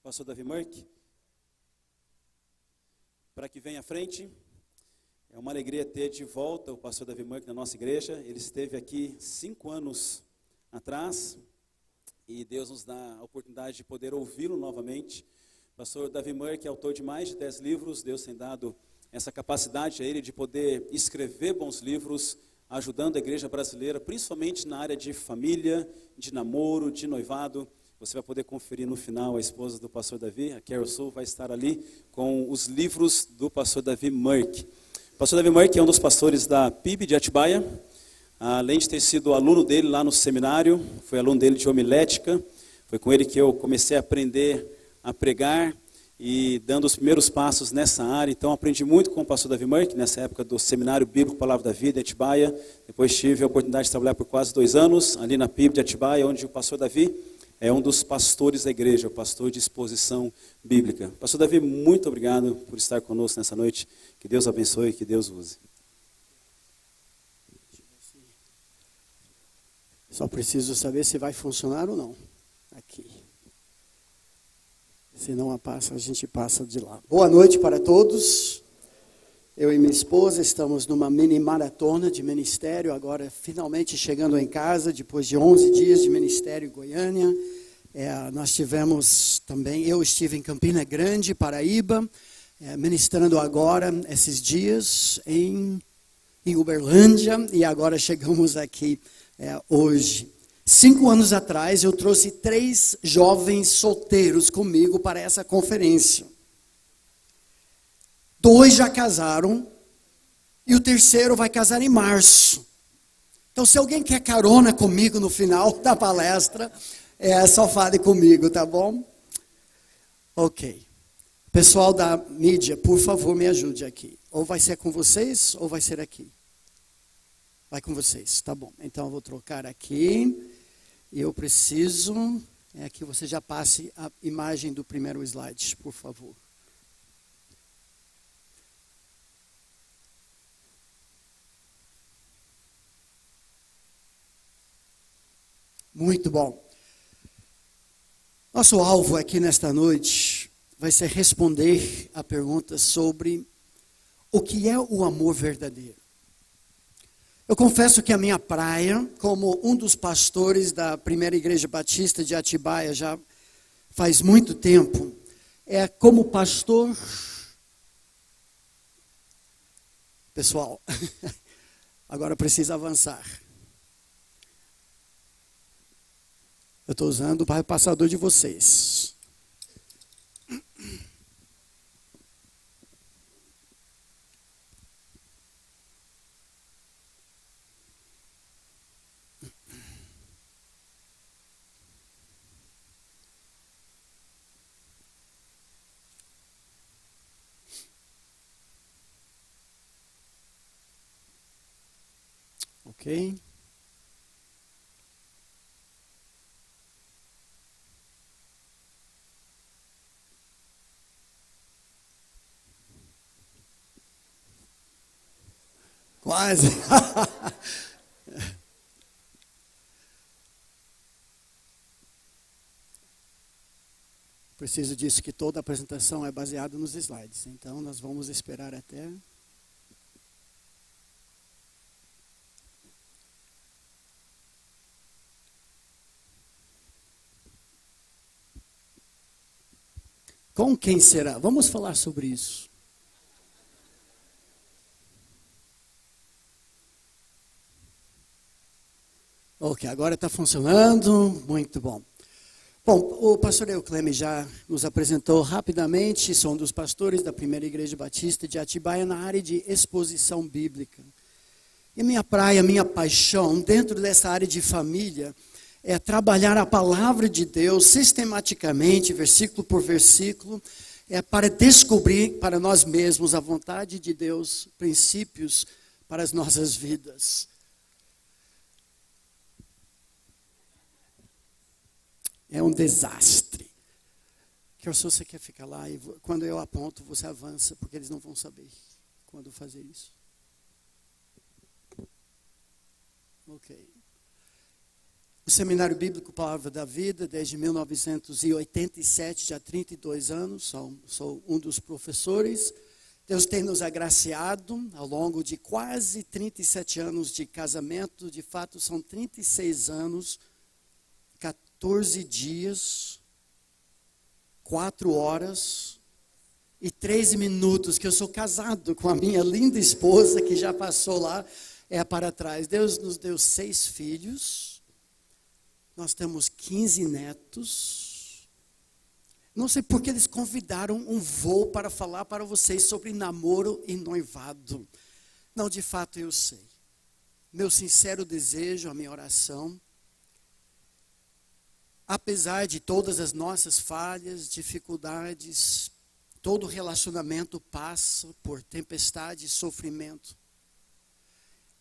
pastor Davi Murk, para que venha à frente. É uma alegria ter de volta o pastor Davi Murk na nossa igreja. Ele esteve aqui 5 anos atrás e Deus nos dá a oportunidade de poder ouvi-lo novamente. O pastor Davi Murk é autor de mais de 10 livros. Deus tem dado essa capacidade a ele de poder escrever bons livros, ajudando a igreja brasileira, principalmente na área de família, de namoro, de noivado. Você vai poder conferir no final a esposa do pastor Davi, a Carol Sul, vai estar ali com os livros do pastor Davi Murk. O pastor Davi Murk é um dos pastores da PIB de Atibaia, além de ter sido aluno dele lá no seminário, foi aluno dele de homilética, foi com ele que eu comecei a aprender a pregar e dando os primeiros passos nessa área. Então aprendi muito com o pastor Davi Murk, nessa época do Seminário Bíblico Palavra da Vida, em Atibaia. Depois tive a oportunidade de trabalhar por quase 2 anos, ali na PIB de Atibaia, onde o pastor Davi é um dos pastores da igreja, o pastor de exposição bíblica. Pastor Davi, muito obrigado por estar conosco nessa noite. Que Deus abençoe e que Deus use. Só preciso saber se vai funcionar ou não. Aqui. Se não a gente passa de lá. Boa noite para todos. Eu e minha esposa estamos numa mini maratona de ministério, agora finalmente chegando em casa, depois de 11 dias de ministério em Goiânia. Nós tivemos também, eu estive em Campina Grande, Paraíba, ministrando agora esses dias em Uberlândia, e agora chegamos aqui hoje. 5 anos atrás eu trouxe 3 jovens solteiros comigo para essa conferência. 2 já casaram e o terceiro vai casar em março. Então, se alguém quer carona comigo no final da palestra, só fale comigo, tá bom? Ok. Pessoal da mídia, por favor, me ajude aqui. Ou vai ser com vocês, ou vai ser aqui. Vai com vocês, tá bom. Então, eu vou trocar aqui. E eu preciso que você já passe a imagem do primeiro slide, por favor. Muito bom. Nosso alvo aqui nesta noite vai ser responder a pergunta sobre o que é o amor verdadeiro. Eu confesso que a minha praia, como um dos pastores da primeira igreja batista de Atibaia já faz muito tempo, como pastor. Pessoal, agora precisa avançar. Eu estou usando o passador de vocês. Ok? Quase. Preciso disso que toda a apresentação é baseada nos slides. Então, nós vamos esperar até... Com quem será? Vamos falar sobre isso. Ok, agora está funcionando. Muito bom. Bom, o pastor Eucleme já nos apresentou rapidamente. Sou um dos pastores da primeira igreja batista de Atibaia na área de exposição bíblica. E minha praia, minha paixão dentro dessa área de família é trabalhar a palavra de Deus sistematicamente, versículo por versículo, para descobrir para nós mesmos a vontade de Deus, princípios para as nossas vidas. É um desastre. Que se você quer ficar lá e quando eu aponto, você avança, porque eles não vão saber quando fazer isso. Ok. O Seminário Bíblico Palavra da Vida, desde 1987, já há 32 anos, sou um dos professores. Deus tem nos agraciado ao longo de quase 37 anos de casamento, de fato são 36 anos, 14 dias, 4 horas e 13 minutos que eu sou casado com a minha linda esposa, que já passou lá, para trás. Deus nos deu 6 filhos, nós temos 15 netos. Não sei porque eles convidaram um voo para falar para vocês sobre namoro e noivado. Não, de fato eu sei. Meu sincero desejo, a minha oração, apesar de todas as nossas falhas, dificuldades, todo relacionamento passa por tempestade e sofrimento.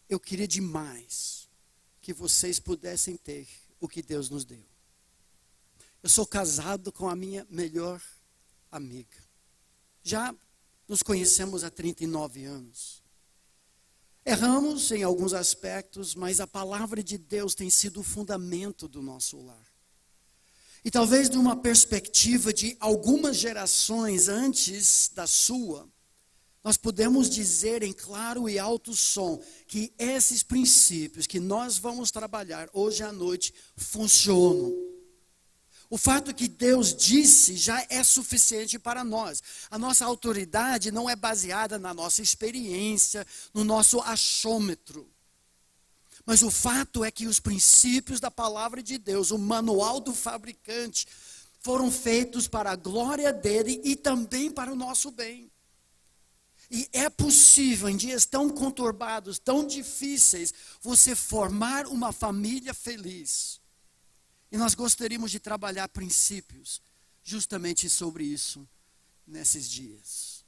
Eu queria demais que vocês pudessem ter o que Deus nos deu. Eu sou casado com a minha melhor amiga. Já nos conhecemos há 39 anos. Erramos em alguns aspectos, mas a palavra de Deus tem sido o fundamento do nosso lar. E talvez de uma perspectiva de algumas gerações antes da sua, nós podemos dizer em claro e alto som que esses princípios que nós vamos trabalhar hoje à noite funcionam. O fato que Deus disse já é suficiente para nós. A nossa autoridade não é baseada na nossa experiência, no nosso achômetro. Mas o fato é que os princípios da palavra de Deus, o manual do fabricante, foram feitos para a glória dele e também para o nosso bem. E é possível, em dias tão conturbados, tão difíceis, você formar uma família feliz. E nós gostaríamos de trabalhar princípios justamente sobre isso nesses dias.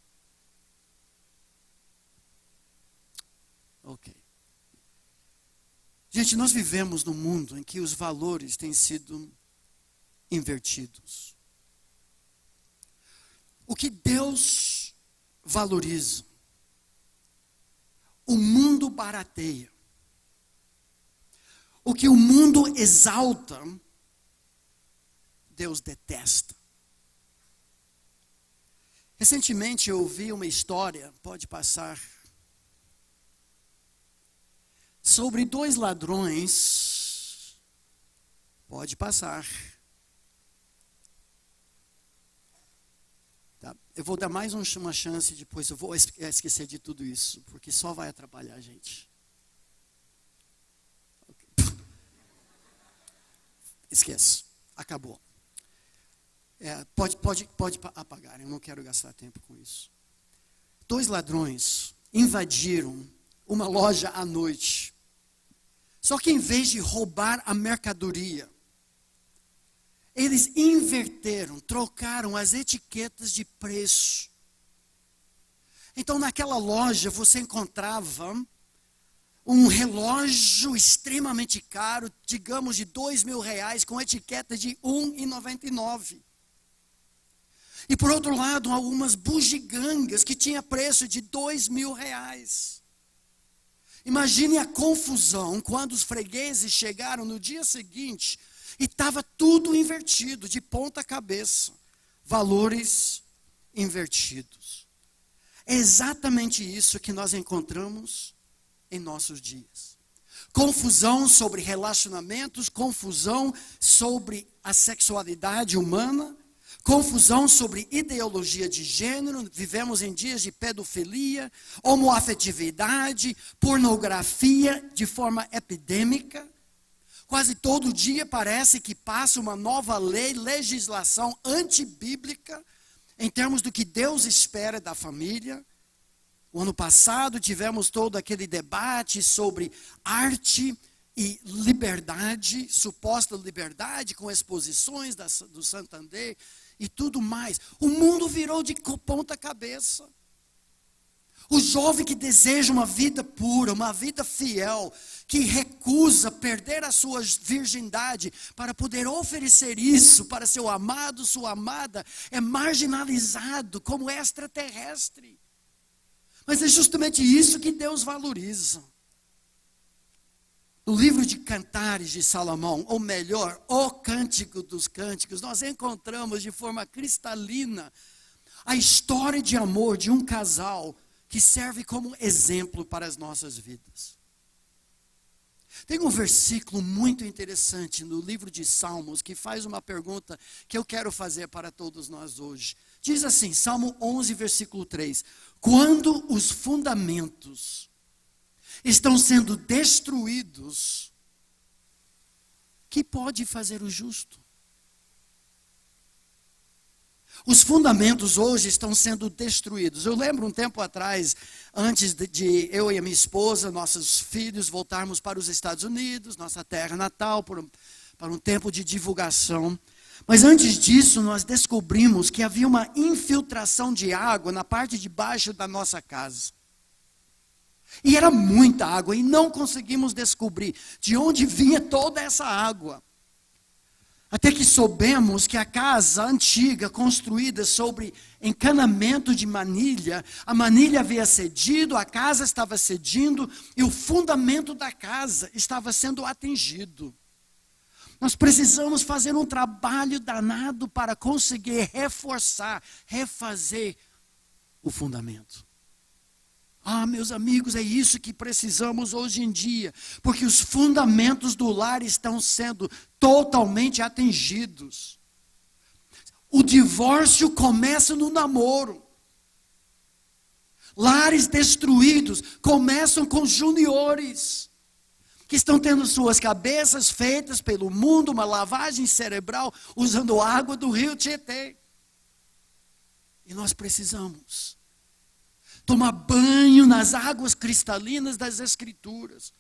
Ok. Gente, nós vivemos num mundo em que os valores têm sido invertidos. O que Deus valoriza, o mundo barateia. O que o mundo exalta, Deus detesta. Recentemente eu ouvi uma história, pode passar, sobre 2 ladrões, pode passar. Tá? Eu vou dar mais uma chance, depois eu vou esquecer de tudo isso, porque só vai atrapalhar a gente. Esquece, acabou. Pode apagar, eu não quero gastar tempo com isso. 2 ladrões invadiram uma loja à noite. Só que em vez de roubar a mercadoria, eles inverteram, trocaram as etiquetas de preço. Então naquela loja você encontrava um relógio extremamente caro, digamos de R$2.000, com etiqueta de R$1,99. E por outro lado, algumas bugigangas que tinha preço de R$2.000. Imagine a confusão quando os fregueses chegaram no dia seguinte e estava tudo invertido, de ponta cabeça. Valores invertidos. É exatamente isso que nós encontramos em nossos dias. Confusão sobre relacionamentos, confusão sobre a sexualidade humana, confusão sobre ideologia de gênero, vivemos em dias de pedofilia, homoafetividade, pornografia de forma epidêmica. Quase todo dia parece que passa uma nova lei, legislação antibíblica, em termos do que Deus espera da família. O ano passado tivemos todo aquele debate sobre arte e liberdade, suposta liberdade, com exposições do Santander e tudo mais. O mundo virou de ponta cabeça. O jovem que deseja uma vida pura, uma vida fiel, que recusa perder a sua virgindade para poder oferecer isso para seu amado, sua amada, é marginalizado como extraterrestre. Mas é justamente isso que Deus valoriza. No livro de Cantares de Salomão, ou melhor, o Cântico dos Cânticos, nós encontramos de forma cristalina a história de amor de um casal que serve como exemplo para as nossas vidas. Tem um versículo muito interessante no livro de Salmos que faz uma pergunta que eu quero fazer para todos nós hoje. Diz assim, Salmo 11, versículo 3: quando os fundamentos estão sendo destruídos, que pode fazer o justo? Os fundamentos hoje estão sendo destruídos. Eu lembro um tempo atrás, antes de eu e a minha esposa, nossos filhos, voltarmos para os Estados Unidos, nossa terra natal, para um tempo de divulgação. Mas antes disso, nós descobrimos que havia uma infiltração de água na parte de baixo da nossa casa. E era muita água, e não conseguimos descobrir de onde vinha toda essa água. Até que soubemos que a casa antiga, construída sobre encanamento de manilha, a manilha havia cedido, a casa estava cedindo, e o fundamento da casa estava sendo atingido. Nós precisamos fazer um trabalho danado para conseguir reforçar, refazer o fundamento. Ah, meus amigos, é isso que precisamos hoje em dia, porque os fundamentos do lar estão sendo totalmente atingidos. O divórcio começa no namoro. Lares destruídos começam com juniores, que estão tendo suas cabeças feitas pelo mundo, uma lavagem cerebral, usando água do rio Tietê. E nós precisamos tomar banho nas águas cristalinas das Escrituras.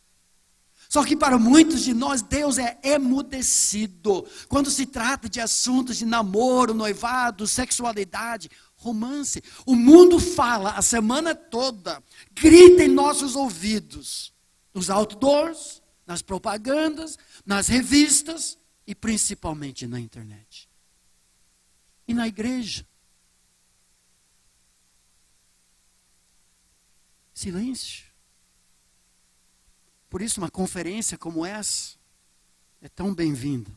Só que para muitos de nós, Deus é emudecido quando se trata de assuntos de namoro, noivado, sexualidade, romance. O mundo fala a semana toda, grita em nossos ouvidos, nos outdoors, nas propagandas, nas revistas e principalmente na internet. E na igreja. Silêncio. Por isso uma conferência como essa é tão bem-vinda.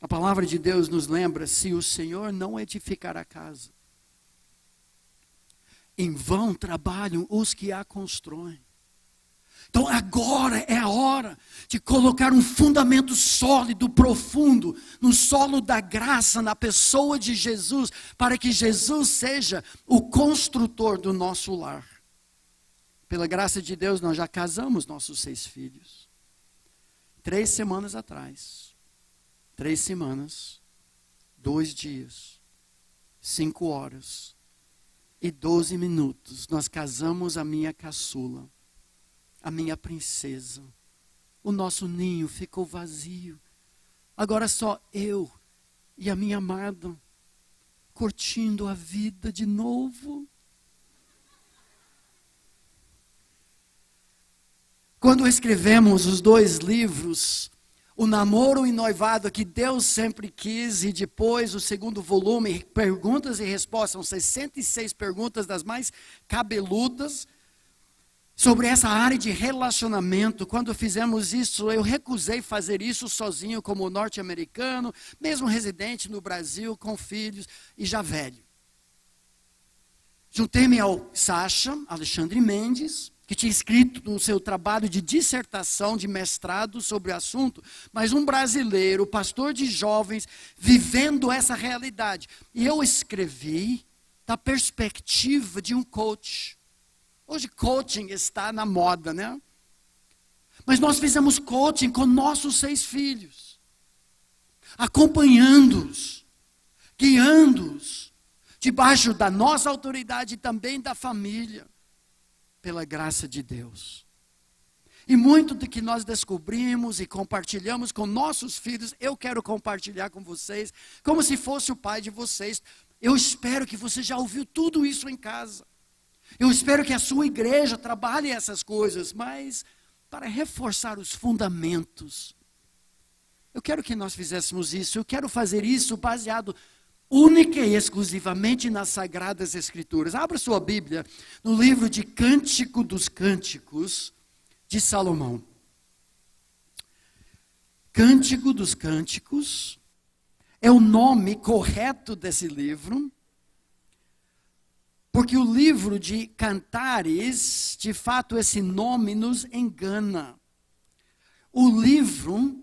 A palavra de Deus nos lembra, se o Senhor não edificar a casa, em vão trabalham os que a constroem. Então agora é a hora de colocar um fundamento sólido, profundo, no solo da graça, na pessoa de Jesus, para que Jesus seja o construtor do nosso lar. Pela graça de Deus, nós já casamos nossos 6 filhos. 3 semanas atrás. 3 semanas, 2 dias, 5 horas e 12 minutos. Nós casamos a minha caçula, a minha princesa. O nosso ninho ficou vazio. Agora só eu e a minha amada, curtindo a vida de novo. Quando escrevemos os 2 livros, o namoro e noivado que Deus sempre quis, e depois o 2º volume, perguntas e respostas, são 66 perguntas das mais cabeludas, sobre essa área de relacionamento. Quando fizemos isso, eu recusei fazer isso sozinho como norte-americano, mesmo residente no Brasil, com filhos e já velho. Juntei-me ao Sacha, Alexandre Mendes, que tinha escrito no seu trabalho de dissertação, de mestrado sobre o assunto, mas um brasileiro, pastor de jovens, vivendo essa realidade. E eu escrevi da perspectiva de um coach. Hoje coaching está na moda, né? Mas nós fizemos coaching com nossos 6 filhos, acompanhando-os, guiando-os, debaixo da nossa autoridade e também da família. Pela graça de Deus. E muito do que nós descobrimos e compartilhamos com nossos filhos, eu quero compartilhar com vocês, como se fosse o pai de vocês. Eu espero que você já ouviu tudo isso em casa. Eu espero que a sua igreja trabalhe essas coisas, mas para reforçar os fundamentos. Eu quero que nós fizéssemos isso, eu quero fazer isso baseado única e exclusivamente nas Sagradas Escrituras. Abra sua Bíblia no livro de Cântico dos Cânticos de Salomão. Cântico dos Cânticos é o nome correto desse livro, porque o livro de Cantares, de fato, esse nome nos engana. O livro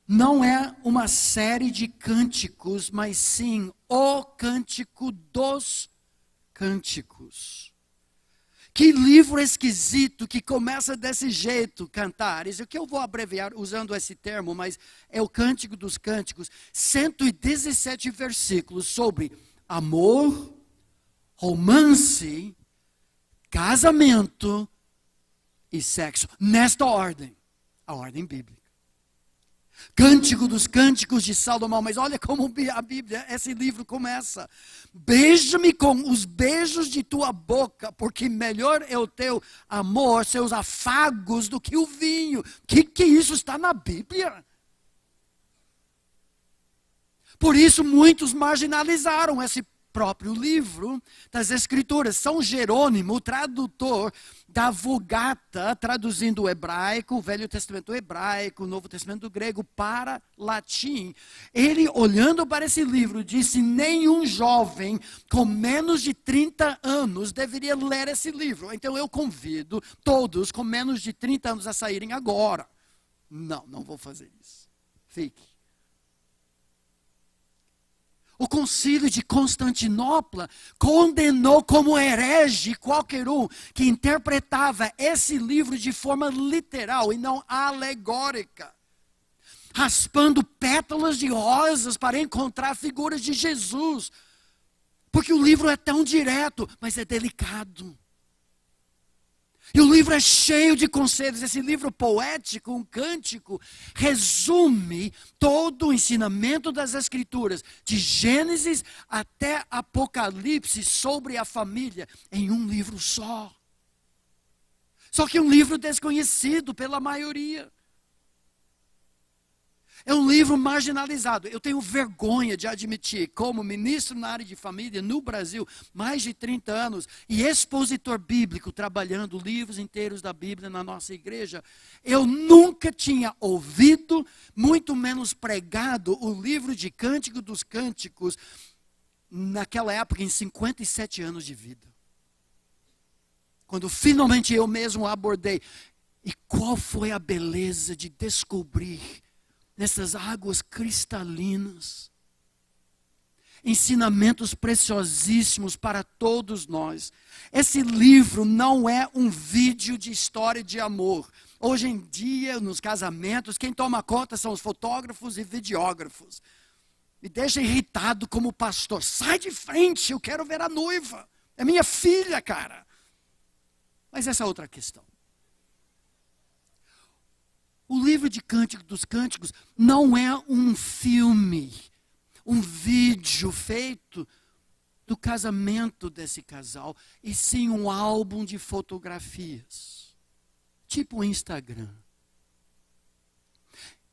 não é uma série de cânticos, mas sim o Cântico dos Cânticos. Que livro esquisito que começa desse jeito, Cantares. O que eu vou abreviar usando esse termo, mas é o Cântico dos Cânticos. 117 versículos sobre amor, romance, casamento e sexo. Nesta ordem, a ordem bíblica. Cântico dos Cânticos de Salomão. Mas olha como a Bíblia, esse livro começa. Beija-me com os beijos de tua boca, porque melhor é o teu amor, seus afagos, do que o vinho. Que isso está na Bíblia? Por isso muitos marginalizaram esse próprio livro das Escrituras. São Jerônimo, o tradutor da Vulgata, traduzindo o hebraico, o Velho Testamento hebraico, o Novo Testamento grego para latim. Ele, olhando para esse livro, disse: nenhum jovem com menos de 30 anos deveria ler esse livro. Então eu convido todos com menos de 30 anos a saírem agora. Não vou fazer isso. Fique. O concílio de Constantinopla condenou como herege qualquer um que interpretava esse livro de forma literal e não alegórica, raspando pétalas de rosas para encontrar figuras de Jesus, porque o livro é tão direto, mas é delicado. E o livro é cheio de conselhos. Esse livro poético, um cântico, resume todo o ensinamento das Escrituras, de Gênesis até Apocalipse, sobre a família, em um livro só. Só que um livro desconhecido pela maioria. É um livro marginalizado. Eu tenho vergonha de admitir, como ministro na área de família no Brasil, mais de 30 anos, e expositor bíblico, trabalhando livros inteiros da Bíblia na nossa igreja, eu nunca tinha ouvido, muito menos pregado, o livro de Cântico dos Cânticos, naquela época, em 57 anos de vida. Quando finalmente eu mesmo abordei. E qual foi a beleza de descobrir nessas águas cristalinas, ensinamentos preciosíssimos para todos nós. Esse livro não é um vídeo de história de amor. Hoje em dia, nos casamentos, quem toma conta são os fotógrafos e videógrafos. Me deixa irritado como pastor. Sai de frente, eu quero ver a noiva. É minha filha, cara. Mas essa é outra questão. O livro de Cântico dos Cânticos não é um filme, um vídeo feito do casamento desse casal, e sim um álbum de fotografias, tipo o Instagram.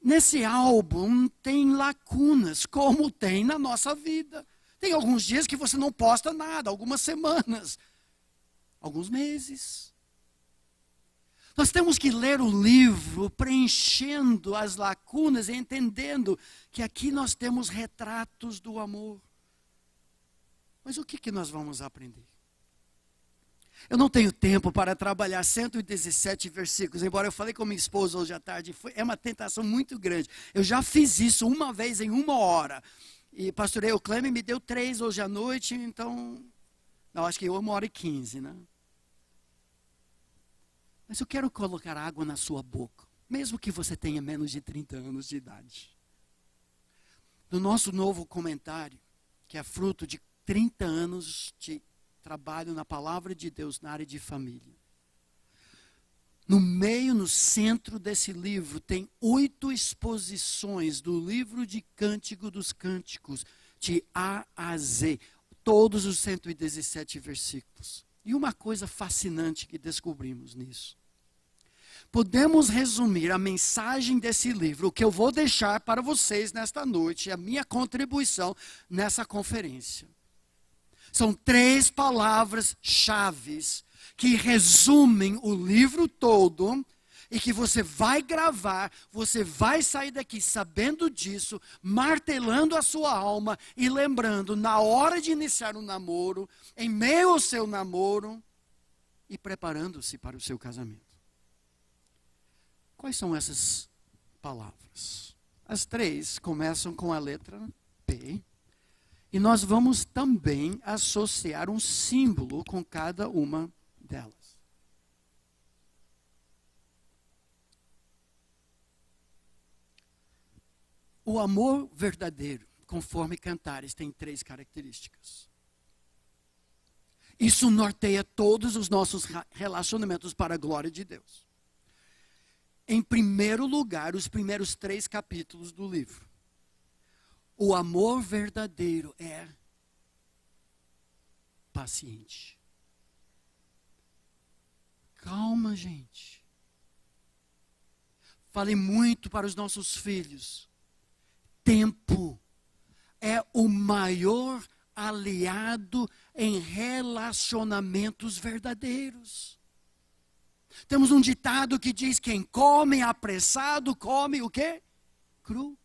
Nesse álbum tem lacunas, como tem na nossa vida. Tem alguns dias que você não posta nada, algumas semanas, alguns meses. Nós temos que ler o livro preenchendo as lacunas e entendendo que aqui nós temos retratos do amor. Mas o que nós vamos aprender? Eu não tenho tempo para trabalhar 117 versículos, embora eu falei com minha esposa hoje à tarde, é uma tentação muito grande. Eu já fiz isso uma vez em 1 hora. E pastor Eucleme me deu 3 hoje à noite, então, não, acho que 1h15, né? Mas eu quero colocar água na sua boca, mesmo que você tenha menos de 30 anos de idade. No nosso novo comentário, que é fruto de 30 anos de trabalho na palavra de Deus na área de família. No meio, no centro desse livro, tem 8 exposições do livro de Cântico dos Cânticos, de A a Z, todos os 117 versículos. E uma coisa fascinante que descobrimos nisso. Podemos resumir a mensagem desse livro, o que eu vou deixar para vocês nesta noite, a minha contribuição nessa conferência. São 3 palavras-chave que resumem o livro todo, e que você vai gravar, você vai sair daqui sabendo disso, martelando a sua alma e lembrando, na hora de iniciar um namoro, em meio ao seu namoro, e preparando-se para o seu casamento. Quais são essas palavras? As três começam com a letra P, e nós vamos também associar um símbolo com cada uma delas. O amor verdadeiro, conforme Cantares, tem três características. Isso norteia todos os nossos relacionamentos para a glória de Deus. Em primeiro lugar, os primeiros 3 capítulos do livro. O amor verdadeiro é paciente. Calma, gente. Falei muito para os nossos filhos. Tempo é o maior aliado em relacionamentos verdadeiros. Temos um ditado que diz: quem come apressado, come o quê? Cru.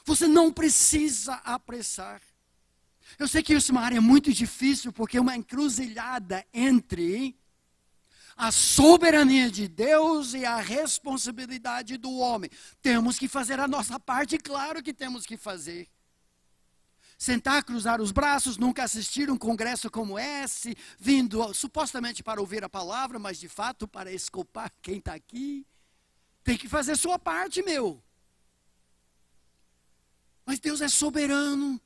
Você não precisa apressar. Eu sei que isso é uma área muito difícil, porque é uma encruzilhada entre a soberania de Deus e a responsabilidade do homem. Temos que fazer a nossa parte, claro que temos que fazer. Sentar, cruzar os braços, nunca assistir um congresso como esse, vindo supostamente para ouvir a palavra, mas de fato para escopar quem está aqui. Tem que fazer sua parte, meu. Mas Deus é soberano.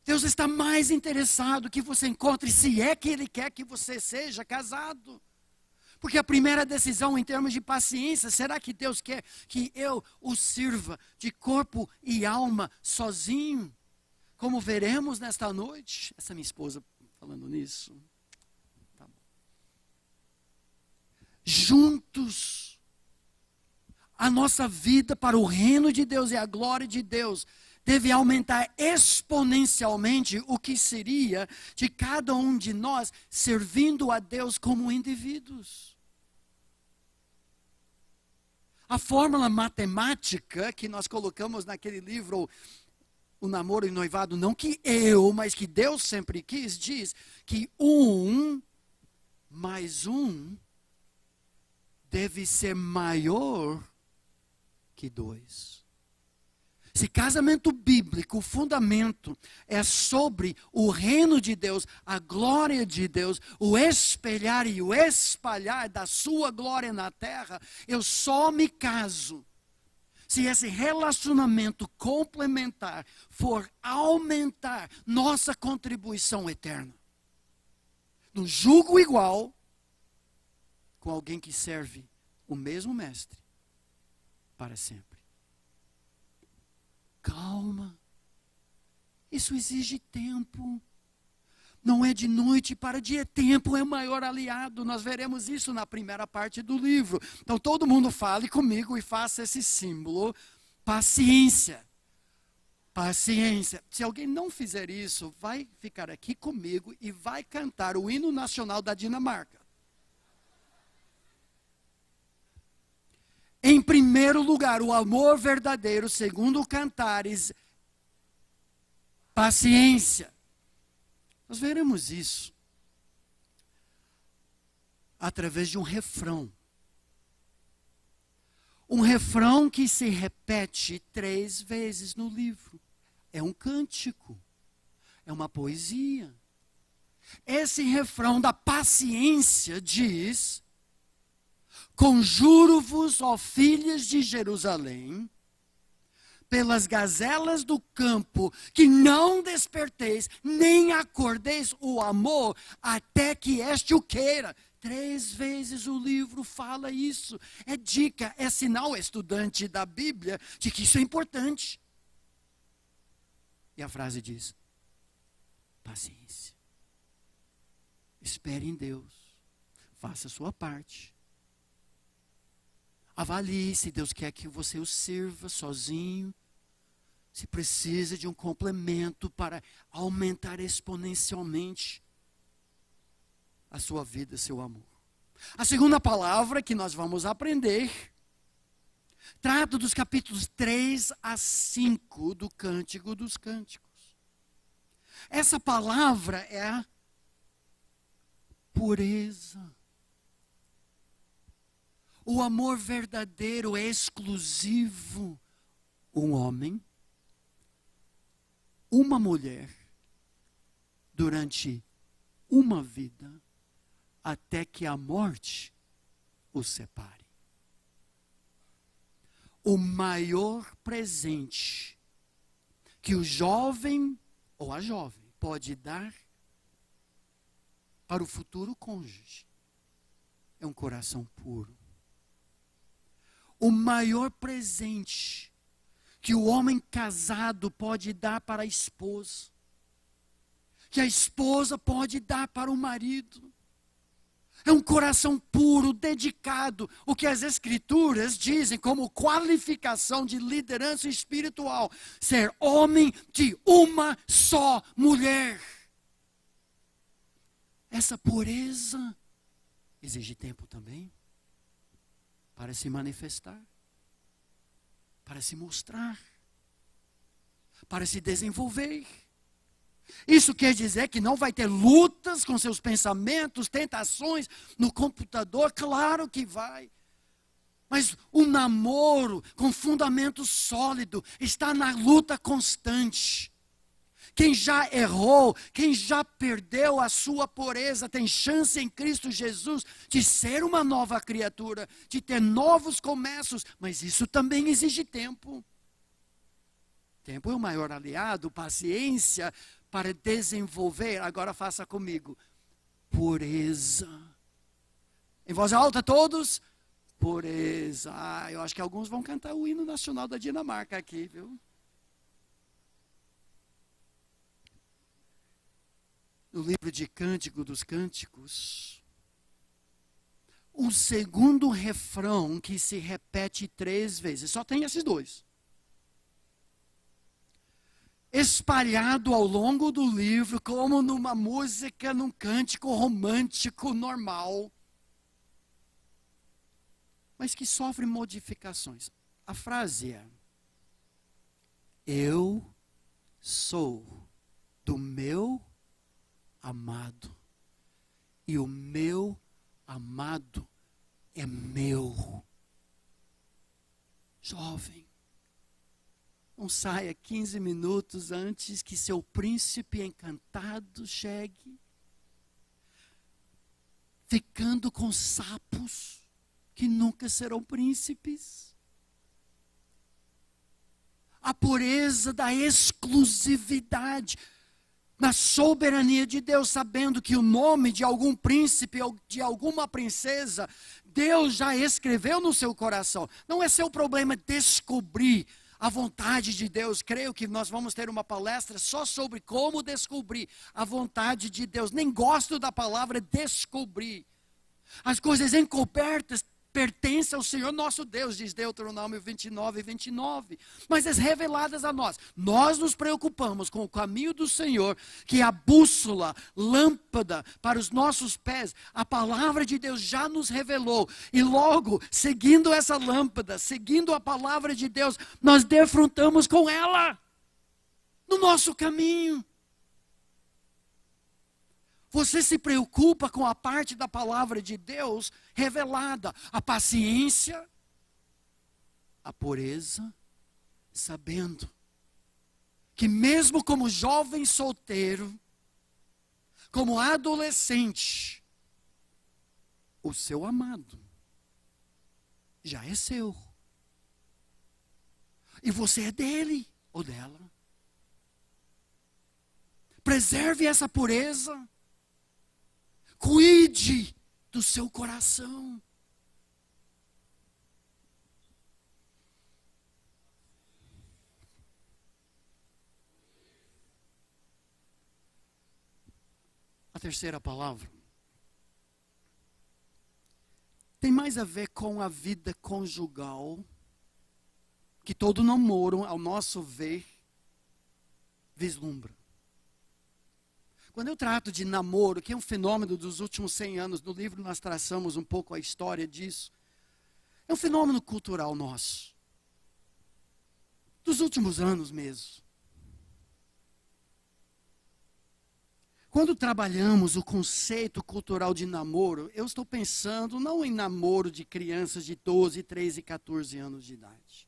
Deus está mais interessado que você encontre, se é que Ele quer que você seja casado. Porque a primeira decisão em termos de paciência, será que Deus quer que eu o sirva de corpo e alma sozinho? Como veremos nesta noite. Essa é minha esposa falando nisso. Tá bom. Juntos, a nossa vida para o reino de Deus e a glória de Deus deve aumentar exponencialmente o que seria de cada um de nós servindo a Deus como indivíduos. A fórmula matemática que nós colocamos naquele livro, O Namoro e o Noivado, não que eu, mas que Deus sempre quis, diz que 1 mais 1 deve ser maior que 2. Se casamento bíblico, o fundamento é sobre o reino de Deus, a glória de Deus, o espelhar e o espalhar da sua glória na terra, eu só me caso se esse relacionamento complementar for aumentar nossa contribuição eterna. No jugo igual, com alguém que serve o mesmo mestre para sempre. Calma. Isso exige tempo. Não é de noite para dia. Tempo é o maior aliado. Nós veremos isso na primeira parte do livro. Então todo mundo fale comigo e faça esse símbolo. Paciência. Paciência. Se alguém não fizer isso, vai ficar aqui comigo e vai cantar o hino nacional da Dinamarca. Em primeiro lugar, o amor verdadeiro, segundo Cantares, paciência. Nós veremos isso através de um refrão. Um refrão que se repete 3 vezes no livro. É um cântico, é uma poesia. Esse refrão da paciência diz: conjuro-vos, ó filhas de Jerusalém, pelas gazelas do campo, que não desperteis, nem acordeis o amor, até que este o queira. 3 vezes o livro fala isso. É dica, é sinal, estudante da Bíblia, de que isso é importante. E a frase diz: paciência. Espere em Deus. Faça a sua parte. Avalie se Deus quer que você o sirva sozinho. Se precisa de um complemento para aumentar exponencialmente a sua vida, seu amor. A segunda palavra que nós vamos aprender trata dos capítulos 3 a 5 do Cântico dos Cânticos. Essa palavra é a pureza. O amor verdadeiro é exclusivo. Um homem, uma mulher, durante uma vida, até que a morte os separe. O maior presente que o jovem ou a jovem pode dar para o futuro cônjuge é um coração puro. O maior presente que o homem casado pode dar para a esposa, que a esposa pode dar para o marido, é um coração puro, dedicado, o que as Escrituras dizem como qualificação de liderança espiritual, ser homem de uma só mulher. Essa pureza exige tempo também, para se manifestar, para se mostrar, para se desenvolver. Isso quer dizer que não vai ter lutas com seus pensamentos, tentações no computador? Claro que vai. Mas o namoro com fundamento sólido está na luta constante. Quem já errou, quem já perdeu a sua pureza, tem chance em Cristo Jesus de ser uma nova criatura, de ter novos começos, mas isso também exige tempo. Tempo é o maior aliado, paciência para desenvolver. Agora faça comigo. Pureza. Em voz alta todos. Pureza. Eu acho que alguns vão cantar o hino nacional da Dinamarca aqui, viu? No livro de Cântico dos Cânticos, um segundo refrão que se repete 3 vezes. Só tem esses 2. Espalhado ao longo do livro, como numa música, num cântico romântico normal, mas que sofre modificações. A frase é: eu sou do meu amado, e o meu amado é meu. Jovem, não saia 15 minutos antes que seu príncipe encantado chegue, ficando com sapos que nunca serão príncipes. A pureza da exclusividade, na soberania de Deus, sabendo que o nome de algum príncipe ou de alguma princesa, Deus já escreveu no seu coração. Não é seu problema descobrir a vontade de Deus. Creio que nós vamos ter uma palestra só sobre como descobrir a vontade de Deus. Nem gosto da palavra descobrir. As coisas encobertas pertence ao Senhor nosso Deus, diz Deuteronômio 29:29. Mas as reveladas a nós. Nós nos preocupamos com o caminho do Senhor, que é a bússola, lâmpada para os nossos pés. A palavra de Deus já nos revelou. E logo, seguindo essa lâmpada, seguindo a palavra de Deus, nós defrontamos com ela no nosso caminho. Você se preocupa com a parte da palavra de Deus revelada, a paciência, a pureza, sabendo que mesmo como jovem solteiro, como adolescente, o seu amado já é seu. E você é dele ou dela. Preserve essa pureza. Cuide do seu coração. A terceira palavra tem mais a ver com a vida conjugal, que todo namoro, ao nosso ver, vislumbra. Quando eu trato de namoro, que é um fenômeno dos últimos 100 anos, no livro nós traçamos um pouco a história disso. É um fenômeno cultural nosso. Dos últimos anos mesmo. Quando trabalhamos o conceito cultural de namoro, eu estou pensando não em namoro de crianças de 12, 13, 14 anos de idade.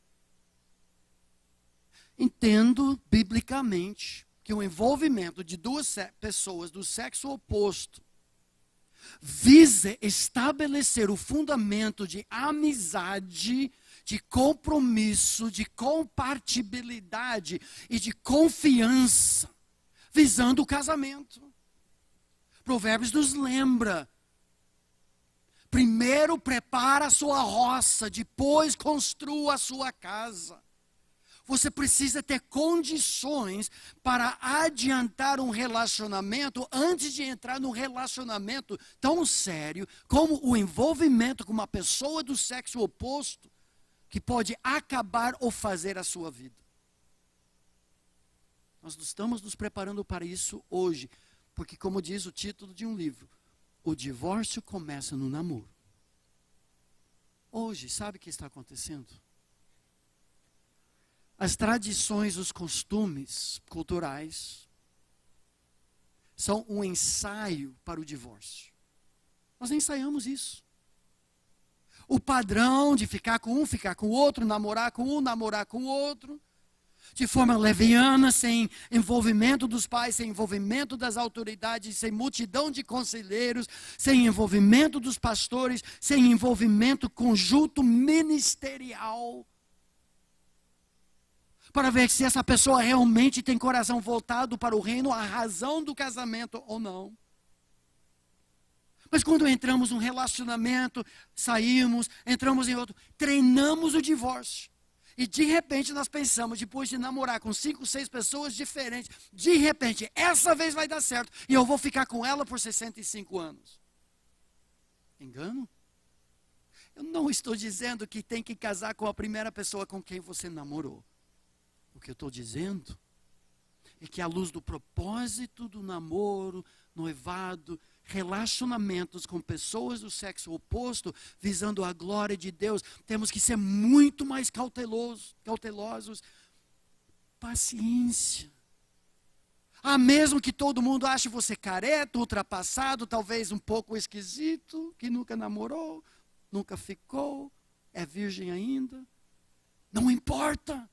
Entendo biblicamente que o envolvimento de duas pessoas do sexo oposto visa estabelecer o fundamento de amizade, de compromisso, de compatibilidade e de confiança, visando o casamento. Provérbios nos lembra: primeiro prepara a sua roça, depois construa a sua casa. Você precisa ter condições para adiantar um relacionamento antes de entrar num relacionamento tão sério como o envolvimento com uma pessoa do sexo oposto, que pode acabar ou fazer a sua vida. Nós estamos nos preparando para isso hoje, porque, como diz o título de um livro, o divórcio começa no namoro. Hoje, sabe o que está acontecendo? As tradições, os costumes culturais são um ensaio para o divórcio. Nós ensaiamos isso. O padrão de ficar com um, ficar com o outro, namorar com um, namorar com o outro, de forma leviana, sem envolvimento dos pais, sem envolvimento das autoridades, sem multidão de conselheiros, sem envolvimento dos pastores, sem envolvimento conjunto ministerial, para ver se essa pessoa realmente tem coração voltado para o reino, a razão do casamento ou não. Mas quando entramos num relacionamento, saímos, entramos em outro, treinamos o divórcio. E de repente nós pensamos, depois de namorar com 5, 6 pessoas diferentes, de repente, essa vez vai dar certo, e eu vou ficar com ela por 65 anos. Engano? Eu não estou dizendo que tem que casar com a primeira pessoa com quem você namorou. O que eu estou dizendo é que, à luz do propósito do namoro, noivado, relacionamentos com pessoas do sexo oposto, visando a glória de Deus, temos que ser muito mais cautelosos. Paciência. Mesmo que todo mundo ache você careta, ultrapassado, talvez um pouco esquisito, que nunca namorou, nunca ficou, é virgem ainda, não importa.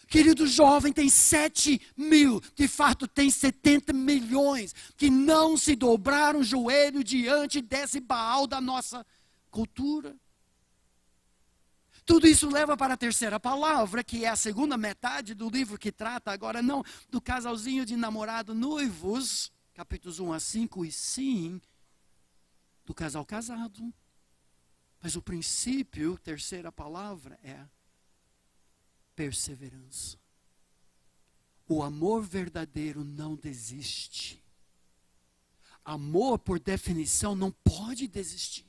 Querido jovem, tem 7 mil, de fato tem 70 milhões, que não se dobraram o joelho diante desse Baal da nossa cultura. Tudo isso leva para a terceira palavra, que é a segunda metade do livro, que trata agora não do casalzinho de namorado noivos, capítulos 1 a 5, e sim do casal casado. Mas o princípio, terceira palavra, é perseverança. O amor verdadeiro não desiste. Amor, por definição, não pode desistir.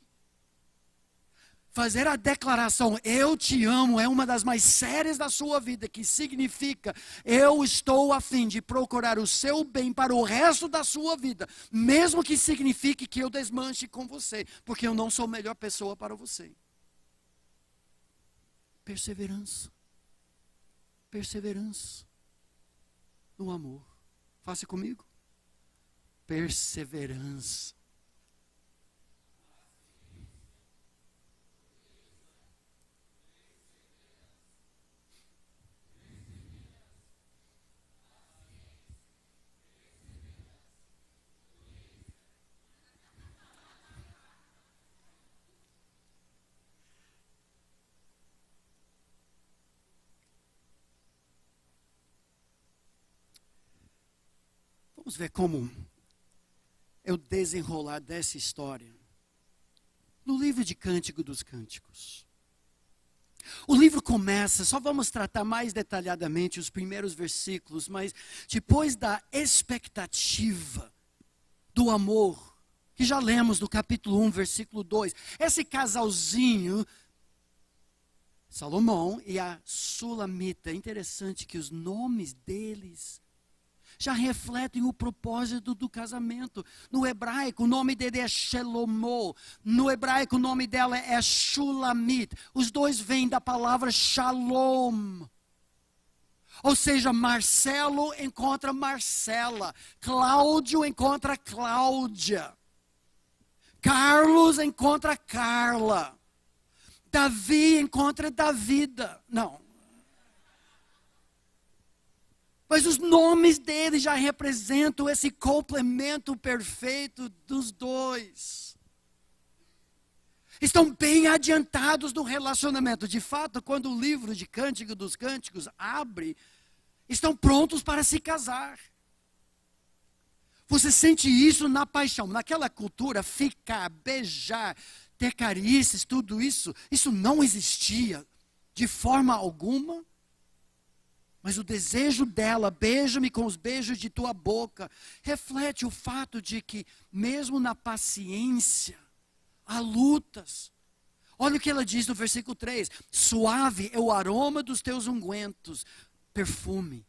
Fazer a declaração, eu te amo, é uma das mais sérias da sua vida, que significa, eu estou a fim de procurar o seu bem para o resto da sua vida, mesmo que signifique que eu desmanche com você, porque eu não sou a melhor pessoa para você. Perseverança. Perseverança no amor. Faça comigo. Perseverança. Vamos ver como eu desenrolar dessa história no livro de Cântico dos Cânticos. O livro começa, só vamos tratar mais detalhadamente os primeiros versículos, mas depois da expectativa do amor, que já lemos no capítulo 1, versículo 2, esse casalzinho, Salomão e a Sulamita, é interessante que os nomes deles já refletem o propósito do casamento. No hebraico, o nome dele é Shelomo. No hebraico, o nome dela é Shulamit. Os dois vêm da palavra Shalom. Ou seja, Marcelo encontra Marcela. Cláudio encontra Cláudia. Carlos encontra Carla. Davi encontra Davida. Não. Mas os nomes deles já representam esse complemento perfeito dos dois. Estão bem adiantados no relacionamento. De fato, quando o livro de Cântico dos Cânticos abre, estão prontos para se casar. Você sente isso na paixão. Naquela cultura, ficar, beijar, ter carícias, tudo isso não existia de forma alguma. Mas o desejo dela, beija-me com os beijos de tua boca, reflete o fato de que, mesmo na paciência, há lutas. Olha o que ela diz no versículo 3. Suave é o aroma dos teus ungüentos, perfume.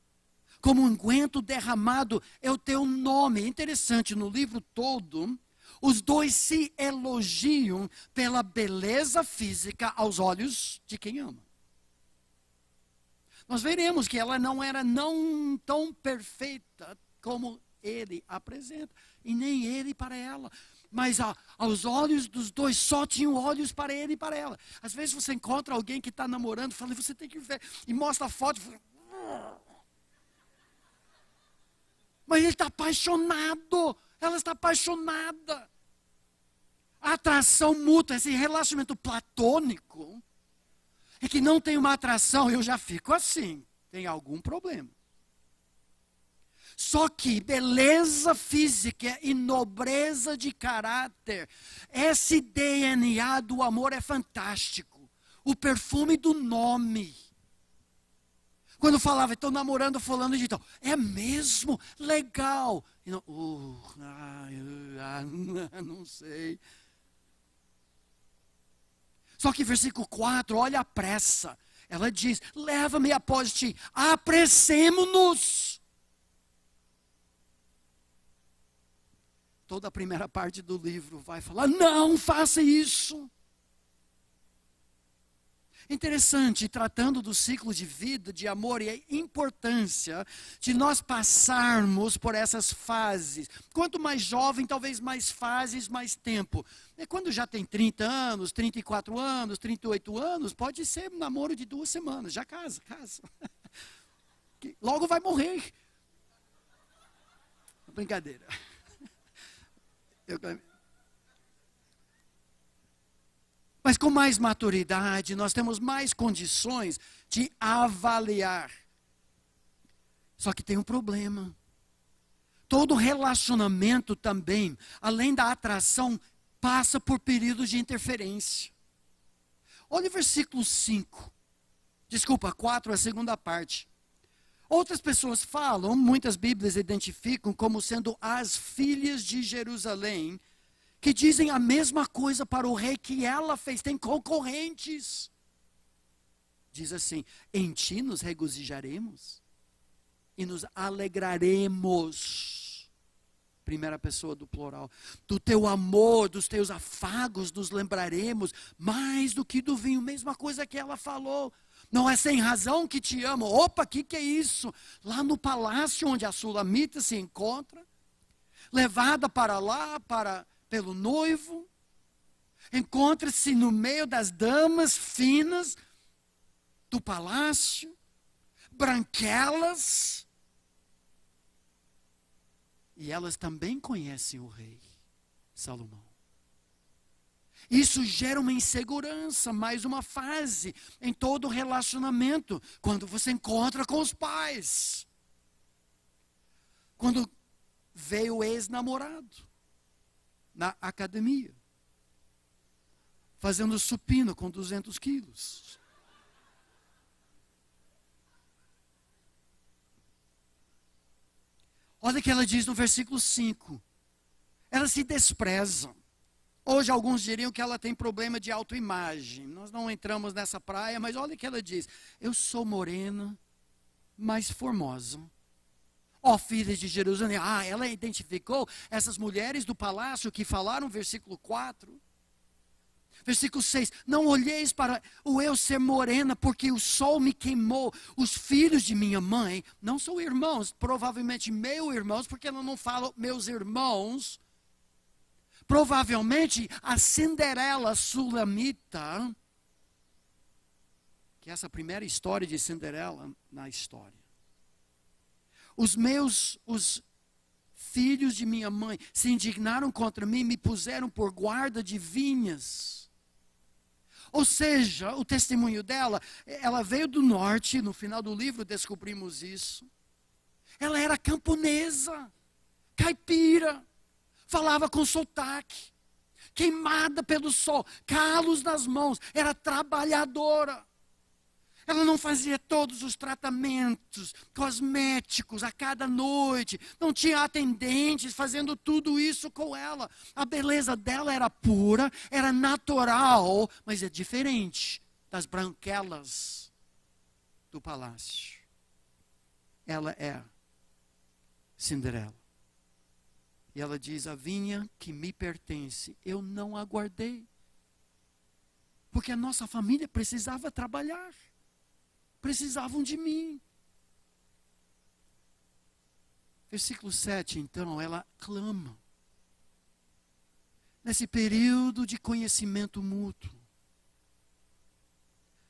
Como unguento derramado é o teu nome. É interessante, no livro todo, os dois se elogiam pela beleza física aos olhos de quem ama. Nós veremos que ela não era não tão perfeita como ele apresenta, e nem ele para ela. Mas aos olhos dos dois, só tinham olhos para ele e para ela. Às vezes você encontra alguém que está namorando, fala, você tem que ver, e mostra a foto, mas ele está apaixonado, ela está apaixonada. A atração mútua, esse relacionamento platônico, é que não tem uma atração, eu já fico assim, tem algum problema. Só que beleza física e nobreza de caráter, esse DNA do amor é fantástico. O perfume do nome. Quando falava, estou namorando fulano de tal, é mesmo? Legal. E não, não sei. Só que versículo 4, olha a pressa. Ela diz, leva-me após ti, apressemo-nos. Toda a primeira parte do livro vai falar, não faça isso. Interessante, tratando do ciclo de vida, de amor e a importância de nós passarmos por essas fases. Quanto mais jovem, talvez mais fases, mais tempo. Quando já tem 30 anos, 34 anos, 38 anos, pode ser um namoro de 2 semanas, já casa. Logo vai morrer. Brincadeira. Mas com mais maturidade, nós temos mais condições de avaliar. Só que tem um problema. Todo relacionamento também, além da atração, passa por períodos de interferência. Olha o versículo 5. Desculpa, 4, a segunda parte. Outras pessoas falam, muitas Bíblias identificam como sendo as filhas de Jerusalém, que dizem a mesma coisa para o rei que ela fez, tem concorrentes. Diz assim, em ti nos regozijaremos e nos alegraremos. Primeira pessoa do plural. Do teu amor, dos teus afagos nos lembraremos, mais do que do vinho. Mesma coisa que ela falou. Não é sem razão que te amo. Opa, que é isso? Lá no palácio onde a Sulamita se encontra, levada para lá, pelo noivo, encontra-se no meio das damas finas do palácio, branquelas, e elas também conhecem o rei Salomão. Isso gera uma insegurança, mais uma fase em todo relacionamento, quando você encontra com os pais. Quando veio o ex-namorado na academia, fazendo supino com 200 quilos. Olha o que ela diz no versículo 5. Elas se desprezam. Hoje alguns diriam que ela tem problema de autoimagem. Nós não entramos nessa praia, mas olha o que ela diz. Eu sou morena, mas formosa. Ó filhas de Jerusalém. Ela identificou essas mulheres do palácio que falaram, versículo 4. Versículo 6, não olheis para o eu ser morena, porque o sol me queimou. Os filhos de minha mãe não são irmãos, provavelmente meus irmãos, porque ela não fala meus irmãos. Provavelmente a Cinderela Sulamita, que é essa primeira história de Cinderela na história. Os filhos de minha mãe se indignaram contra mim, me puseram por guarda de vinhas. Ou seja, o testemunho dela, ela veio do norte, no final do livro descobrimos isso. Ela era camponesa, caipira, falava com sotaque, queimada pelo sol, calos nas mãos, era trabalhadora. Ela não fazia todos os tratamentos cosméticos a cada noite. Não tinha atendentes fazendo tudo isso com ela. A beleza dela era pura, era natural, mas é diferente das branquelas do palácio. Ela é Cinderela. E ela diz, a vinha que me pertence, eu não aguardei. Porque a nossa família precisava trabalhar. Precisavam de mim. Versículo 7, então, ela clama. Nesse período de conhecimento mútuo.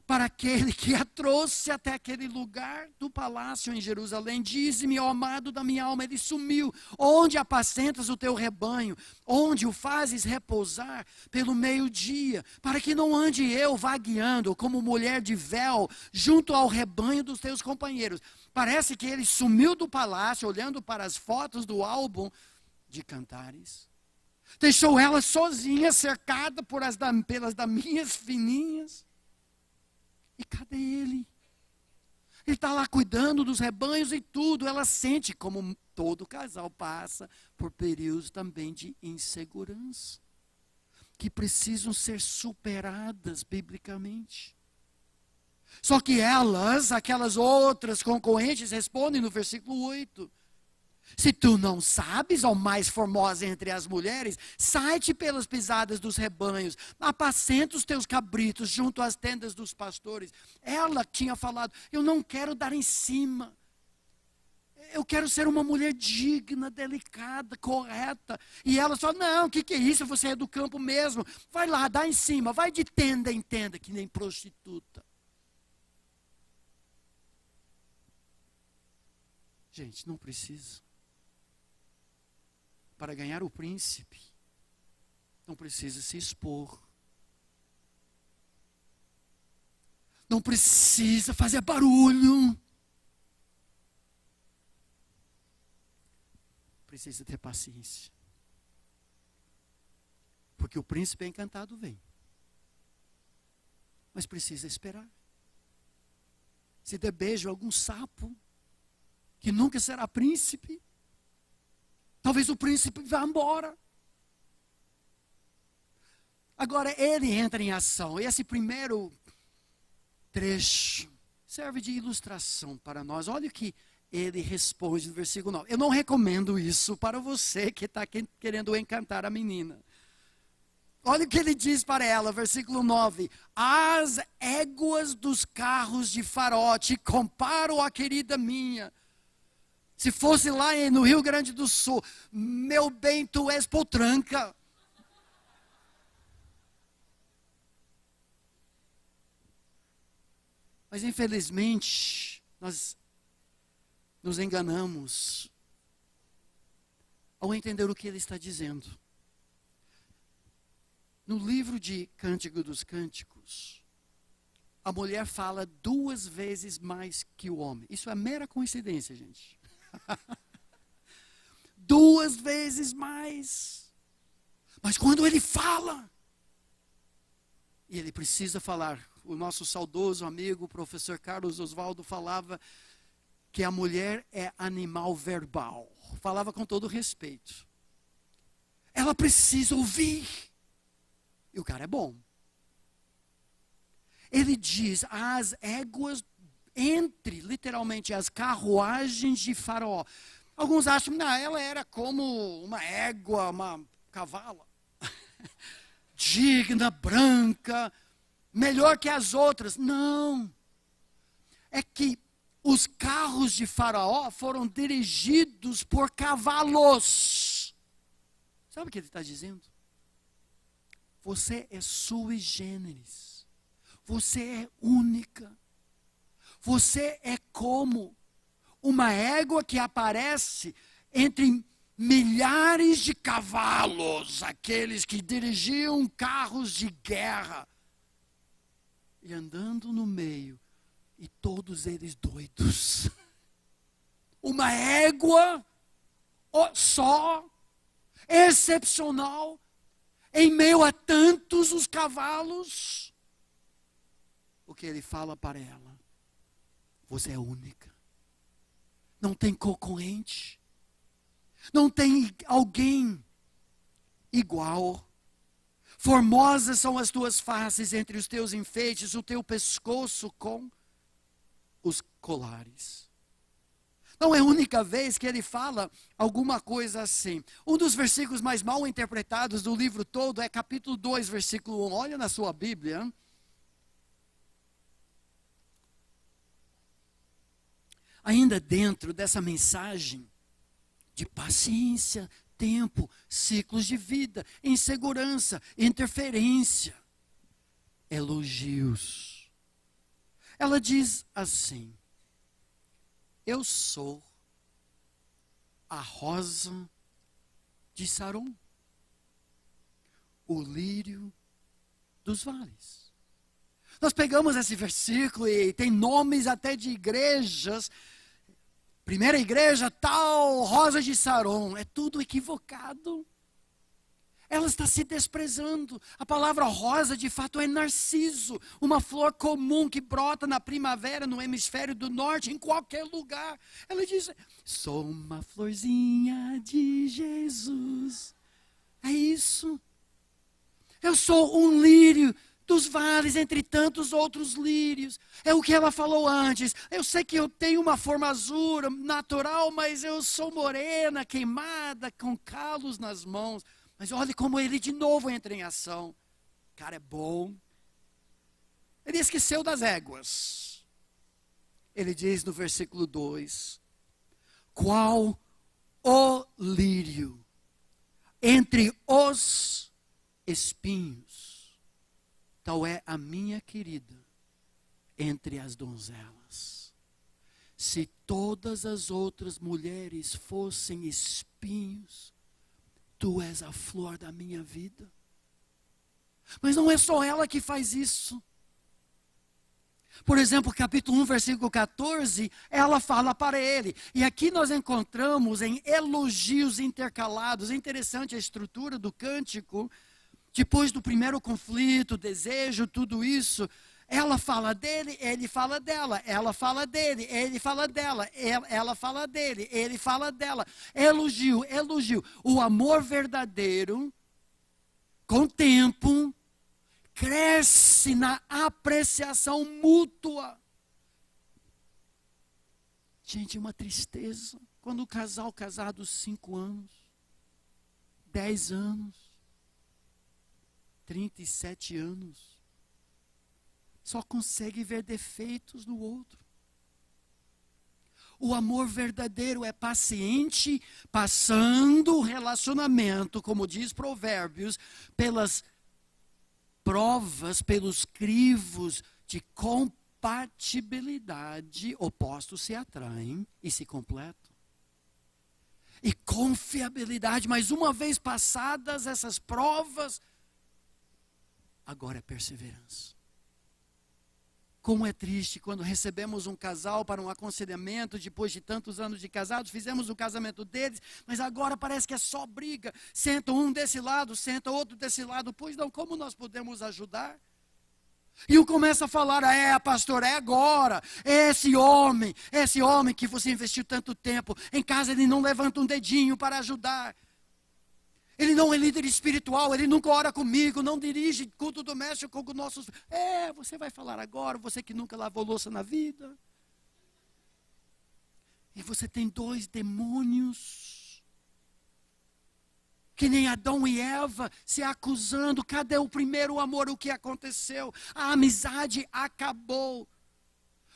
Para aquele que a trouxe até aquele lugar do palácio em Jerusalém. Dize-me, ó amado da minha alma, ele sumiu. Onde apacentas o teu rebanho? Onde o fazes repousar pelo meio-dia? Para que não ande eu vagueando como mulher de véu junto ao rebanho dos teus companheiros. Parece que ele sumiu do palácio, olhando para as fotos do álbum de cantares. Deixou ela sozinha, cercada pelas daminhas fininhas. E cadê ele? Ele está lá cuidando dos rebanhos e tudo. Ela sente, como todo casal passa, por períodos também de insegurança. Que precisam ser superadas biblicamente. Só que elas, aquelas outras concorrentes, respondem no versículo 8. Se tu não sabes, ó mais formosa entre as mulheres, sai-te pelas pisadas dos rebanhos, apacenta os teus cabritos junto às tendas dos pastores. Ela tinha falado, eu não quero dar em cima. Eu quero ser uma mulher digna, delicada, correta. E ela só, não, o que é isso? Você é do campo mesmo. Vai lá, dá em cima, vai de tenda em tenda, que nem prostituta. Gente, não precisa. Para ganhar o príncipe, não precisa se expor. Não precisa fazer barulho. Precisa ter paciência. Porque o príncipe encantado vem. Mas precisa esperar. Se der beijo a algum sapo, que nunca será príncipe, talvez o príncipe vá embora. Agora ele entra em ação. Esse primeiro trecho serve de ilustração para nós. Olha o que ele responde no versículo 9. Eu não recomendo isso para você que está querendo encantar a menina. Olha o que ele diz para ela, versículo 9. As éguas dos carros de Faraó te comparo, ó querida minha. Se fosse lá no Rio Grande do Sul, meu bem, tu és potranca. Mas infelizmente, nós nos enganamos ao entender o que ele está dizendo. No livro de Cântico dos Cânticos, a mulher fala 2 vezes mais que o homem. Isso é mera coincidência, gente. 2 vezes mais. Mas quando ele fala, e ele precisa falar, o nosso saudoso amigo, o professor Carlos Oswaldo, falava que a mulher é animal verbal. Falava com todo respeito. Ela precisa ouvir. E o cara é bom. Ele diz, as éguas literalmente, as carruagens de Faraó. Alguns acham que ela era como uma égua, uma cavala. Digna, branca, melhor que as outras. Não. É que os carros de Faraó foram dirigidos por cavalos. Sabe o que ele está dizendo? Você é sui generis. Você é única. Você é como uma égua que aparece entre milhares de cavalos, aqueles que dirigiam carros de guerra, e andando no meio, e todos eles doidos. Uma égua só, excepcional, em meio a tantos os cavalos. O que ele fala para ela? Você é única. Não tem concorrente. Não tem alguém igual. Formosas são as tuas faces entre os teus enfeites, o teu pescoço com os colares. Não é a única vez que ele fala alguma coisa assim. Um dos versículos mais mal interpretados do livro todo é capítulo 2, versículo 1. Olha na sua Bíblia. Ainda dentro dessa mensagem de paciência, tempo, ciclos de vida, insegurança, interferência, elogios. Ela diz assim: eu sou a rosa de Saron, o lírio dos vales. Nós pegamos esse versículo e tem nomes até de igrejas. Primeira igreja, tal, rosa de Saron. É tudo equivocado. Ela está se desprezando. A palavra rosa, de fato, é narciso. Uma flor comum que brota na primavera, no hemisfério do norte, em qualquer lugar. Ela diz, sou uma florzinha de Jesus. É isso. Eu sou um lírio dos vales entre tantos outros lírios. É o que ela falou antes. Eu sei que eu tenho uma formosura natural, mas eu sou morena, queimada, com calos nas mãos. Mas olhe como ele de novo entra em ação. Cara, é bom. Ele esqueceu das éguas. Ele diz no versículo 2: qual o lírio entre os espinhos, tal é a minha querida entre as donzelas. Se todas as outras mulheres fossem espinhos, tu és a flor da minha vida. Mas não é só ela que faz isso. Por exemplo, capítulo 1, versículo 14, ela fala para ele. E aqui nós encontramos em elogios intercalados. É interessante a estrutura do cântico. Depois do primeiro conflito, desejo, tudo isso, ela fala dele, ele fala dela. Ela fala dele, ele fala dela. Ela fala dele, ele fala dela. Elogio, elogio. O amor verdadeiro, com o tempo, cresce na apreciação mútua. Gente, uma tristeza. Quando o casal casado 5 anos, 10 anos, 37 anos, só consegue ver defeitos no outro. O amor verdadeiro é paciente, passando o relacionamento, como diz Provérbios, pelas provas, pelos crivos de compatibilidade. Opostos se atraem e se completam. E confiabilidade, mas uma vez passadas essas provas, agora é perseverança. Como é triste quando recebemos um casal para um aconselhamento depois de tantos anos de casados, fizemos o casamento deles, mas agora parece que é só briga. Senta um desse lado, senta outro desse lado. Pois não, como nós podemos ajudar? E um começa a falar, pastor, é agora. Esse homem que você investiu tanto tempo, em casa ele não levanta um dedinho para ajudar. Ele não é líder espiritual, ele nunca ora comigo, não dirige culto doméstico com nossos... você vai falar agora, você que nunca lavou louça na vida. E você tem 2 demônios. Que nem Adão e Eva se acusando. Cadê o primeiro amor? O que aconteceu? A amizade acabou.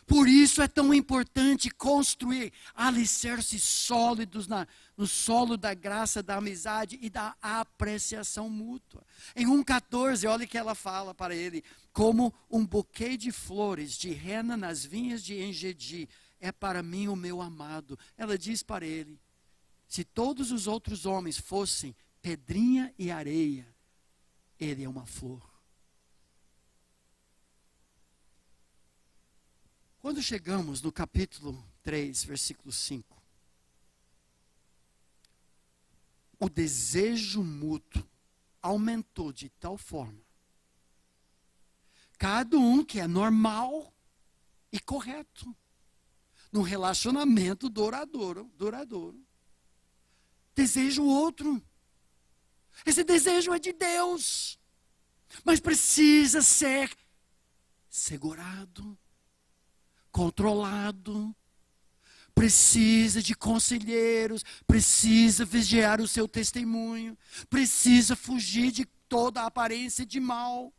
Por isso é tão importante construir alicerces sólidos no solo da graça, da amizade e da apreciação mútua. Em 1,14, olha o que ela fala para ele. Como um buquê de flores de rena nas vinhas de Engedi, é para mim o meu amado. Ela diz para ele, se todos os outros homens fossem pedrinha e areia, ele é uma flor. Quando chegamos no capítulo 3, versículo 5, o desejo mútuo aumentou de tal forma. Cada um que é normal e correto, num relacionamento duradouro, deseja o outro. Esse desejo é de Deus, mas precisa ser segurado, controlado, precisa de conselheiros, precisa vigiar o seu testemunho, precisa fugir de toda a aparência de mal,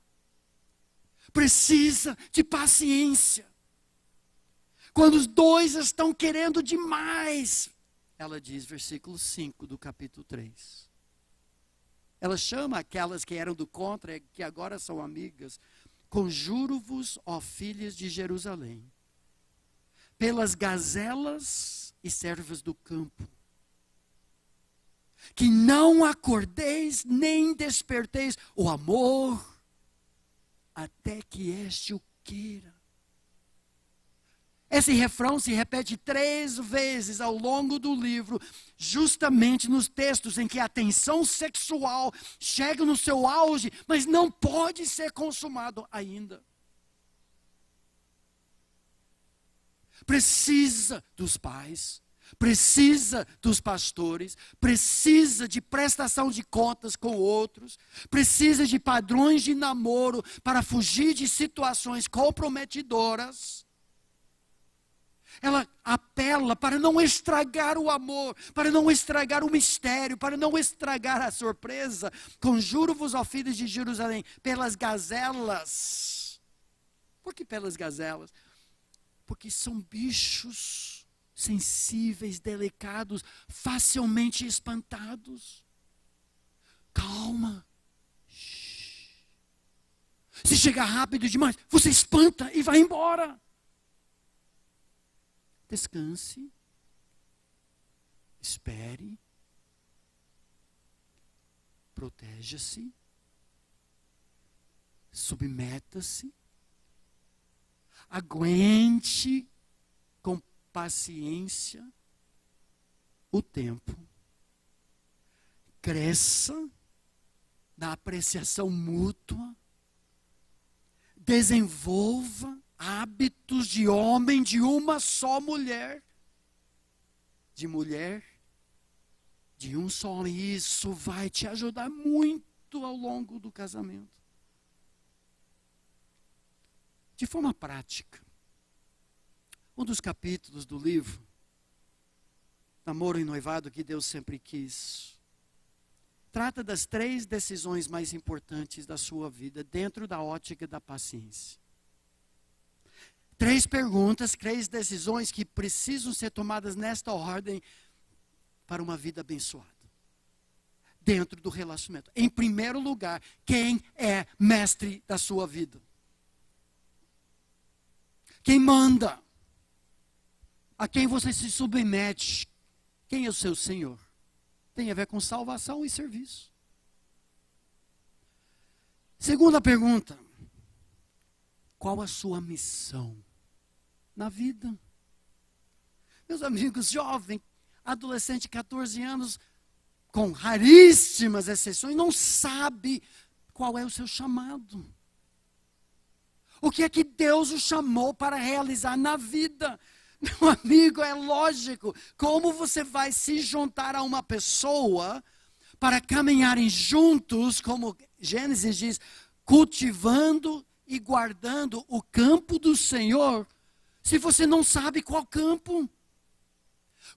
precisa de paciência. Quando os 2 estão querendo demais, ela diz, versículo 5 do capítulo 3. Ela chama aquelas que eram do contra, que agora são amigas, conjuro-vos, ó filhas de Jerusalém, pelas gazelas e servas do campo, que não acordeis nem desperteis o amor, até que este o queira. Esse refrão se repete 3 vezes ao longo do livro, justamente nos textos em que a tensão sexual chega no seu auge, mas não pode ser consumado ainda. Precisa dos pais, precisa dos pastores, precisa de prestação de contas com outros, precisa de padrões de namoro para fugir de situações comprometedoras. Ela apela para não estragar o amor, para não estragar o mistério, para não estragar a surpresa. Conjuro-vos, ó filhos de Jerusalém, pelas gazelas. Por que pelas gazelas? Porque são bichos sensíveis, delicados, facilmente espantados. Calma. Se chegar rápido demais, você espanta e vai embora. Descanse. Espere. Proteja-se. Submeta-se. Aguente com paciência o tempo. Cresça na apreciação mútua. Desenvolva hábitos de homem de uma só mulher. De mulher de um só homem. Isso vai te ajudar muito ao longo do casamento. De forma prática, um dos capítulos do livro, Namoro e Noivado que Deus sempre quis, trata das 3 decisões mais importantes da sua vida, dentro da ótica da paciência. 3 perguntas, 3 decisões que precisam ser tomadas nesta ordem para uma vida abençoada. Dentro do relacionamento. Em primeiro lugar, quem é mestre da sua vida? Quem manda? A quem você se submete? Quem é o seu Senhor? Tem a ver com salvação e serviço. Segunda pergunta. Qual a sua missão na vida? Meus amigos, jovem, adolescente, 14 anos, com raríssimas exceções, não sabe qual é o seu chamado. O que é que Deus o chamou para realizar na vida? Meu amigo, é lógico. Como você vai se juntar a uma pessoa para caminharem juntos, como Gênesis diz, cultivando e guardando o campo do Senhor, se você não sabe qual campo?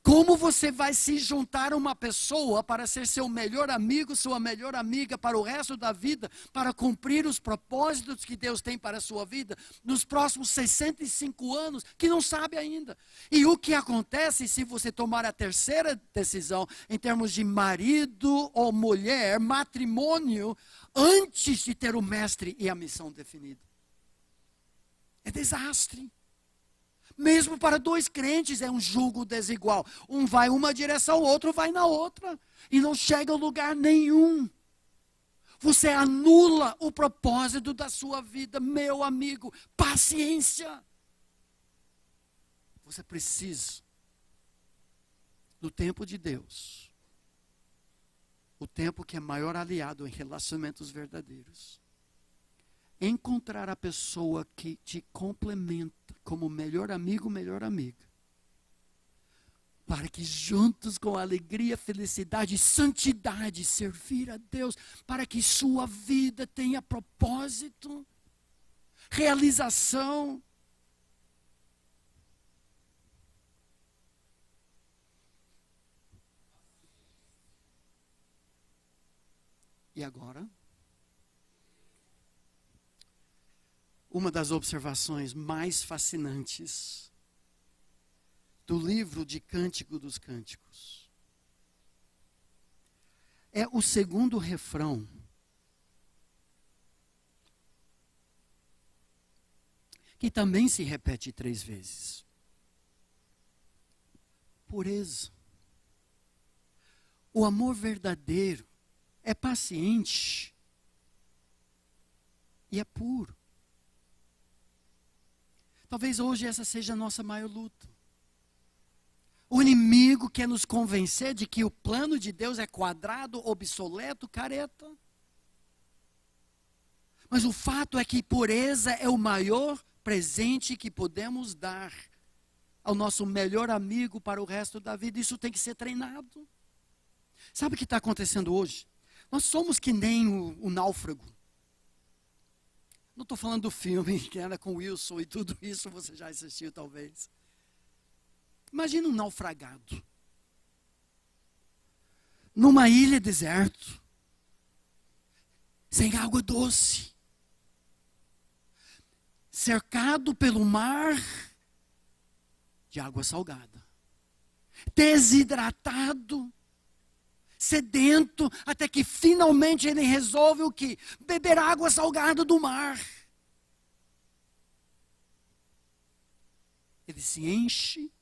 Como você vai se juntar a uma pessoa para ser seu melhor amigo, sua melhor amiga para o resto da vida, para cumprir os propósitos que Deus tem para a sua vida nos próximos 65 anos, que não sabe ainda. E o que acontece se você tomar a terceira decisão, em termos de marido ou mulher, matrimônio, antes de ter o mestre e a missão definida? É desastre. Mesmo para dois crentes é um jugo desigual. Um vai uma direção, o outro vai na outra. E não chega a lugar nenhum. Você anula o propósito da sua vida, meu amigo. Paciência. Você precisa, no tempo de Deus, o tempo que é maior aliado em relacionamentos verdadeiros, encontrar a pessoa que te complementa como melhor amigo, melhor amiga. Para que juntos com alegria, felicidade e santidade servir a Deus, para que sua vida tenha propósito, realização. E agora? Uma das observações mais fascinantes do livro de Cântico dos Cânticos é o segundo refrão, que também se repete 3 vezes. Pureza. O amor verdadeiro é paciente e é puro. Talvez hoje essa seja a nossa maior luta. O inimigo quer nos convencer de que o plano de Deus é quadrado, obsoleto, careta. Mas o fato é que pureza é o maior presente que podemos dar ao nosso melhor amigo para o resto da vida. Isso tem que ser treinado. Sabe o que está acontecendo hoje? Nós somos que nem o náufrago. Não estou falando do filme que era com Wilson e tudo isso, você já assistiu talvez. Imagina um naufragado. Numa ilha deserta. Sem água doce. Cercado pelo mar de água salgada. Desidratado. Sedento, até que finalmente ele resolve o quê? Beber água salgada do mar. Ele se enche,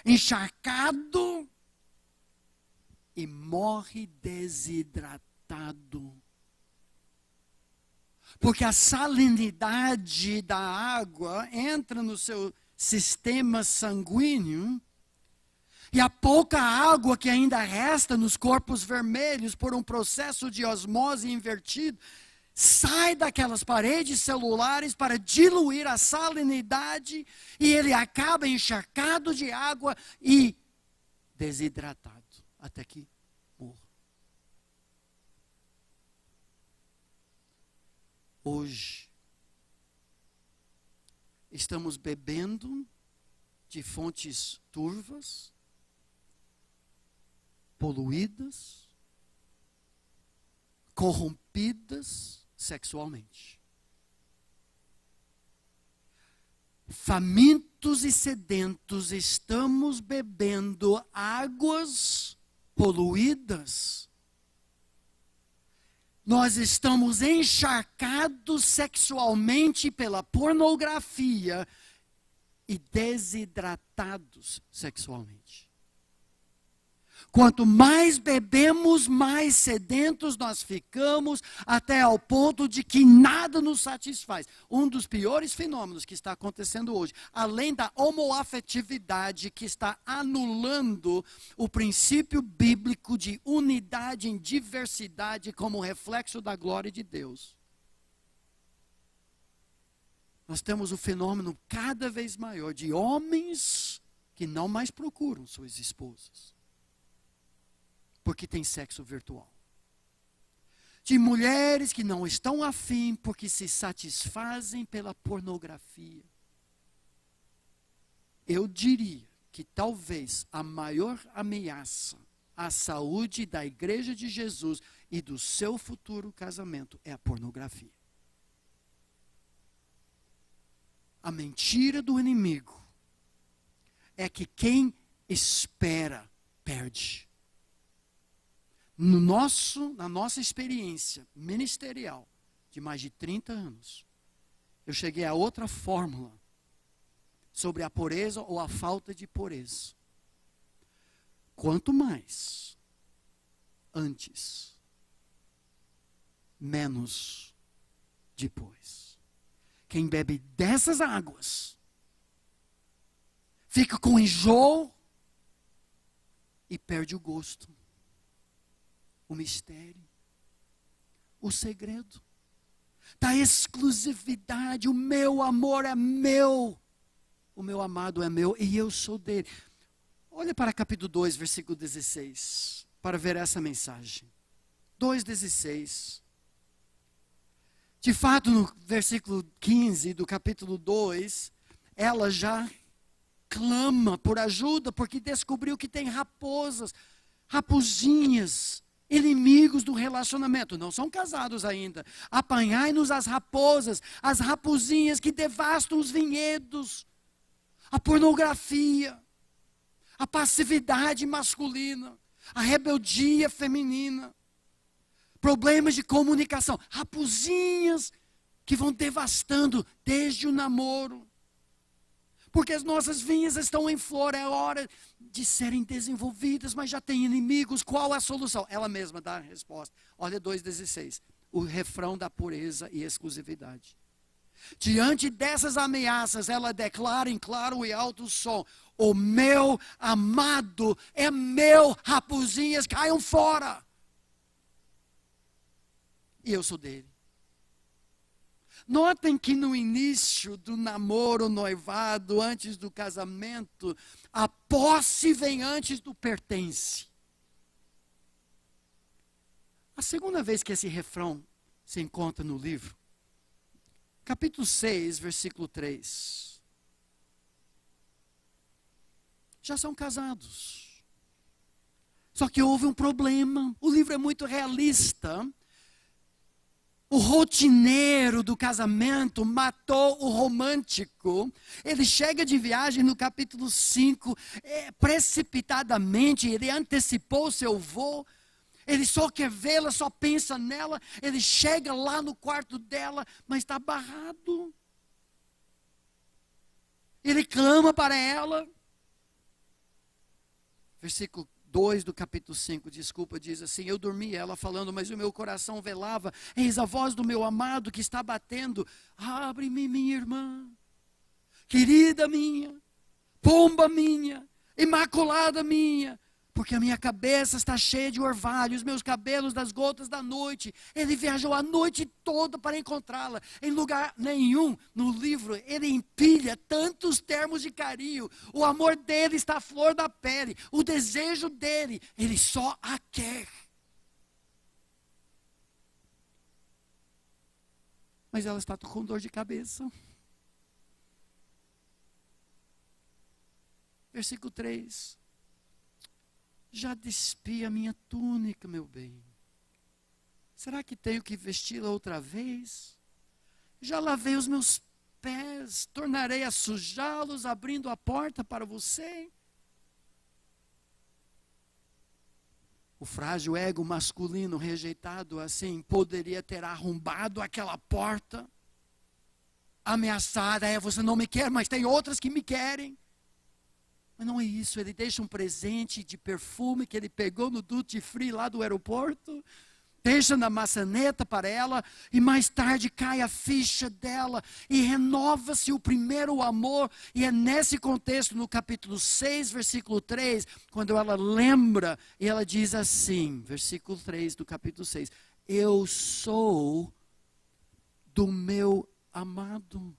encharcado, e morre desidratado. Porque a salinidade da água entra no seu sistema sanguíneo, e a pouca água que ainda resta nos corpos vermelhos por um processo de osmose invertido, sai daquelas paredes celulares para diluir a salinidade e ele acaba encharcado de água e desidratado até que morra. Hoje, estamos bebendo de fontes turvas, poluídas, corrompidas sexualmente. Famintos e sedentos, estamos bebendo águas poluídas. Nós estamos encharcados sexualmente pela pornografia e desidratados sexualmente. Quanto mais bebemos, mais sedentos nós ficamos, até ao ponto de que nada nos satisfaz. Um dos piores fenômenos que está acontecendo hoje, além da homoafetividade que está anulando o princípio bíblico de unidade em diversidade como reflexo da glória de Deus. Nós temos o fenômeno cada vez maior de homens que não mais procuram suas esposas, porque tem sexo virtual. De mulheres que não estão afim porque se satisfazem pela pornografia. Eu diria que talvez a maior ameaça à saúde da igreja de Jesus e do seu futuro casamento é a pornografia. A mentira do inimigo é que quem espera perde. Na nossa experiência ministerial de mais de 30 anos, eu cheguei a outra fórmula sobre a pureza ou a falta de pureza. Quanto mais antes, menos depois. Quem bebe dessas águas fica com enjoo e perde o gosto, o mistério, o segredo da exclusividade. O meu amor é meu, o meu amado é meu e eu sou dele. Olha para capítulo 2, versículo 16, para ver essa mensagem. 2,16. De fato, no versículo 15 do capítulo 2, ela já clama por ajuda, porque descobriu que tem raposinhas, inimigos do relacionamento. Não são casados ainda. Apanhai-nos as raposas, as raposinhas que devastam os vinhedos, a pornografia, a passividade masculina, a rebeldia feminina, problemas de comunicação, raposinhas que vão devastando desde o namoro. Porque as nossas vinhas estão em flor, é hora de serem desenvolvidas, mas já tem inimigos. Qual a solução? Ela mesma dá a resposta. Olha 2,16, o refrão da pureza e exclusividade. Diante dessas ameaças, ela declara em claro e alto som: o meu amado é meu, raposinhas caiam fora. E eu sou dele. Notem que no início do namoro, noivado, antes do casamento, a posse vem antes do pertence. A segunda vez que esse refrão se encontra no livro, capítulo 6, versículo 3. Já são casados. Só que houve um problema. O livro é muito realista. O rotineiro do casamento matou o romântico. Ele chega de viagem no capítulo 5, precipitadamente, ele antecipou seu voo. Ele só quer vê-la, só pensa nela. Ele chega lá no quarto dela, mas está barrado. Ele clama para ela. Versículo 2 do capítulo 5, diz assim: eu dormi, ela falando, mas o meu coração velava. Eis a voz do meu amado que está batendo. Abre-me, minha irmã, querida minha, pomba minha, imaculada minha, porque a minha cabeça está cheia de orvalho, os meus cabelos das gotas da noite. Ele viajou a noite toda para encontrá-la. Em lugar nenhum no livro ele empilha tantos termos de carinho. O amor dele está à flor da pele. O desejo dele, ele só a quer. Mas ela está com dor de cabeça. Versículo 3. Já despi a minha túnica, meu bem. Será que tenho que vesti-la outra vez? Já lavei os meus pés, tornarei a sujá-los, abrindo a porta para você? O frágil ego masculino rejeitado assim poderia ter arrombado aquela porta, ameaçada: você não me quer, mas tem outras que me querem. Mas não é isso, ele deixa um presente de perfume que ele pegou no duty free lá do aeroporto, deixa na maçaneta para ela, e mais tarde cai a ficha dela, e renova-se o primeiro amor, e é nesse contexto, no capítulo 6, versículo 3, quando ela lembra, e ela diz assim, versículo 3 do capítulo 6, eu sou do meu amado,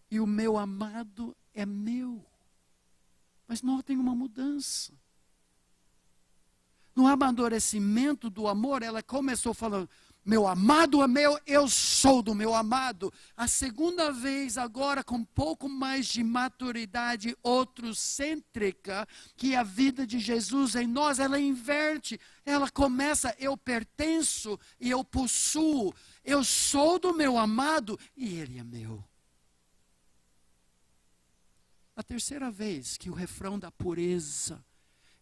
e o meu amado é meu. Mas notem uma mudança. No amadurecimento do amor, ela começou falando: Meu amado é meu, eu sou do meu amado. A segunda vez, agora com um pouco mais de maturidade outrocêntrica, que a vida de Jesus em nós, ela inverte. Ela começa, eu pertenço e eu possuo. Eu sou do meu amado e ele é meu. A terceira vez que o refrão da pureza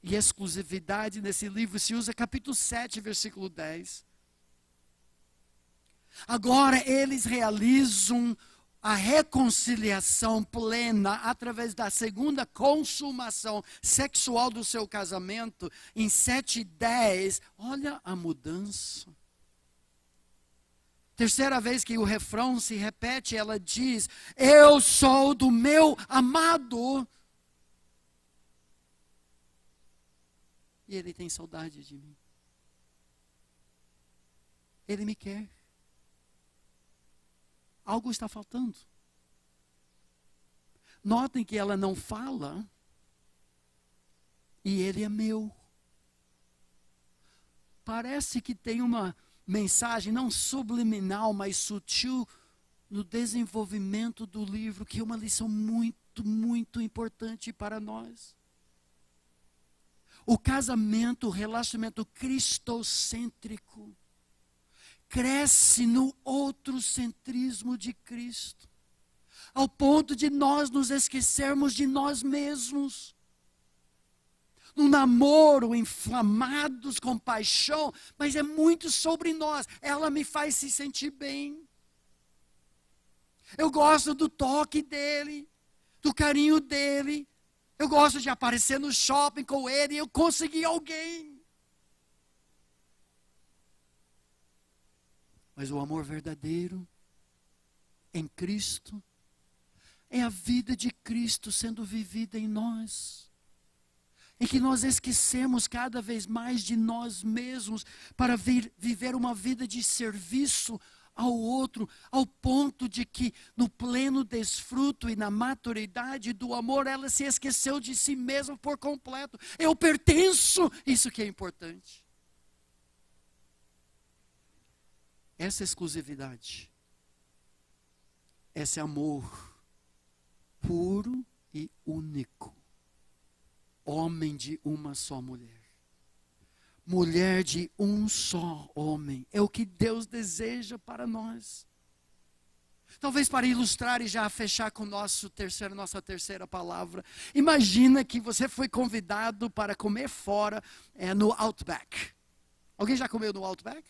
e exclusividade nesse livro se usa, capítulo 7, versículo 10. Agora eles realizam a reconciliação plena através da segunda consumação sexual do seu casamento em 7:10. Olha a mudança. Terceira vez que o refrão se repete, ela diz: eu sou do meu amado. E ele tem saudade de mim. Ele me quer. Algo está faltando. Notem que ela não fala. E ele é meu. Parece que tem uma mensagem, não subliminal, mas sutil, no desenvolvimento do livro, que é uma lição muito, muito importante para nós. O casamento, o relacionamento cristocêntrico, cresce no outrocentrismo de Cristo, ao ponto de nós nos esquecermos de nós mesmos. No namoro, inflamados com paixão, mas é muito sobre nós. Ela me faz se sentir bem. Eu gosto do toque dele, do carinho dele. Eu gosto de aparecer no shopping com ele e eu consegui alguém. Mas o amor verdadeiro em Cristo é a vida de Cristo sendo vivida em nós. Em que nós esquecemos cada vez mais de nós mesmos para viver uma vida de serviço ao outro, ao ponto de que no pleno desfruto e na maturidade do amor, ela se esqueceu de si mesma por completo. Eu pertenço, isso que é importante. Essa exclusividade, esse amor puro e único, homem de uma só mulher, mulher de um só homem, é o que Deus deseja para nós. Talvez para ilustrar e já fechar com nossa terceira palavra, imagina que você foi convidado para comer fora no Outback. Alguém já comeu no Outback?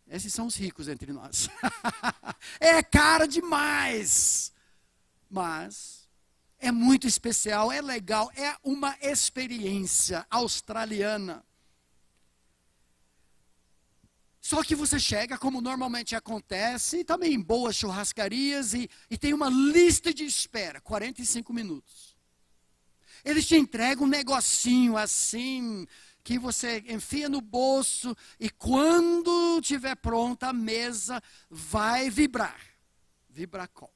Esses são os ricos entre nós. É caro demais. Mas é muito especial, é legal, é uma experiência australiana. Só que você chega, como normalmente acontece, também em boas churrascarias, e tem uma lista de espera, 45 minutos. Eles te entregam um negocinho assim, que você enfia no bolso, e quando estiver pronta a mesa, vai vibrar. Vibracol.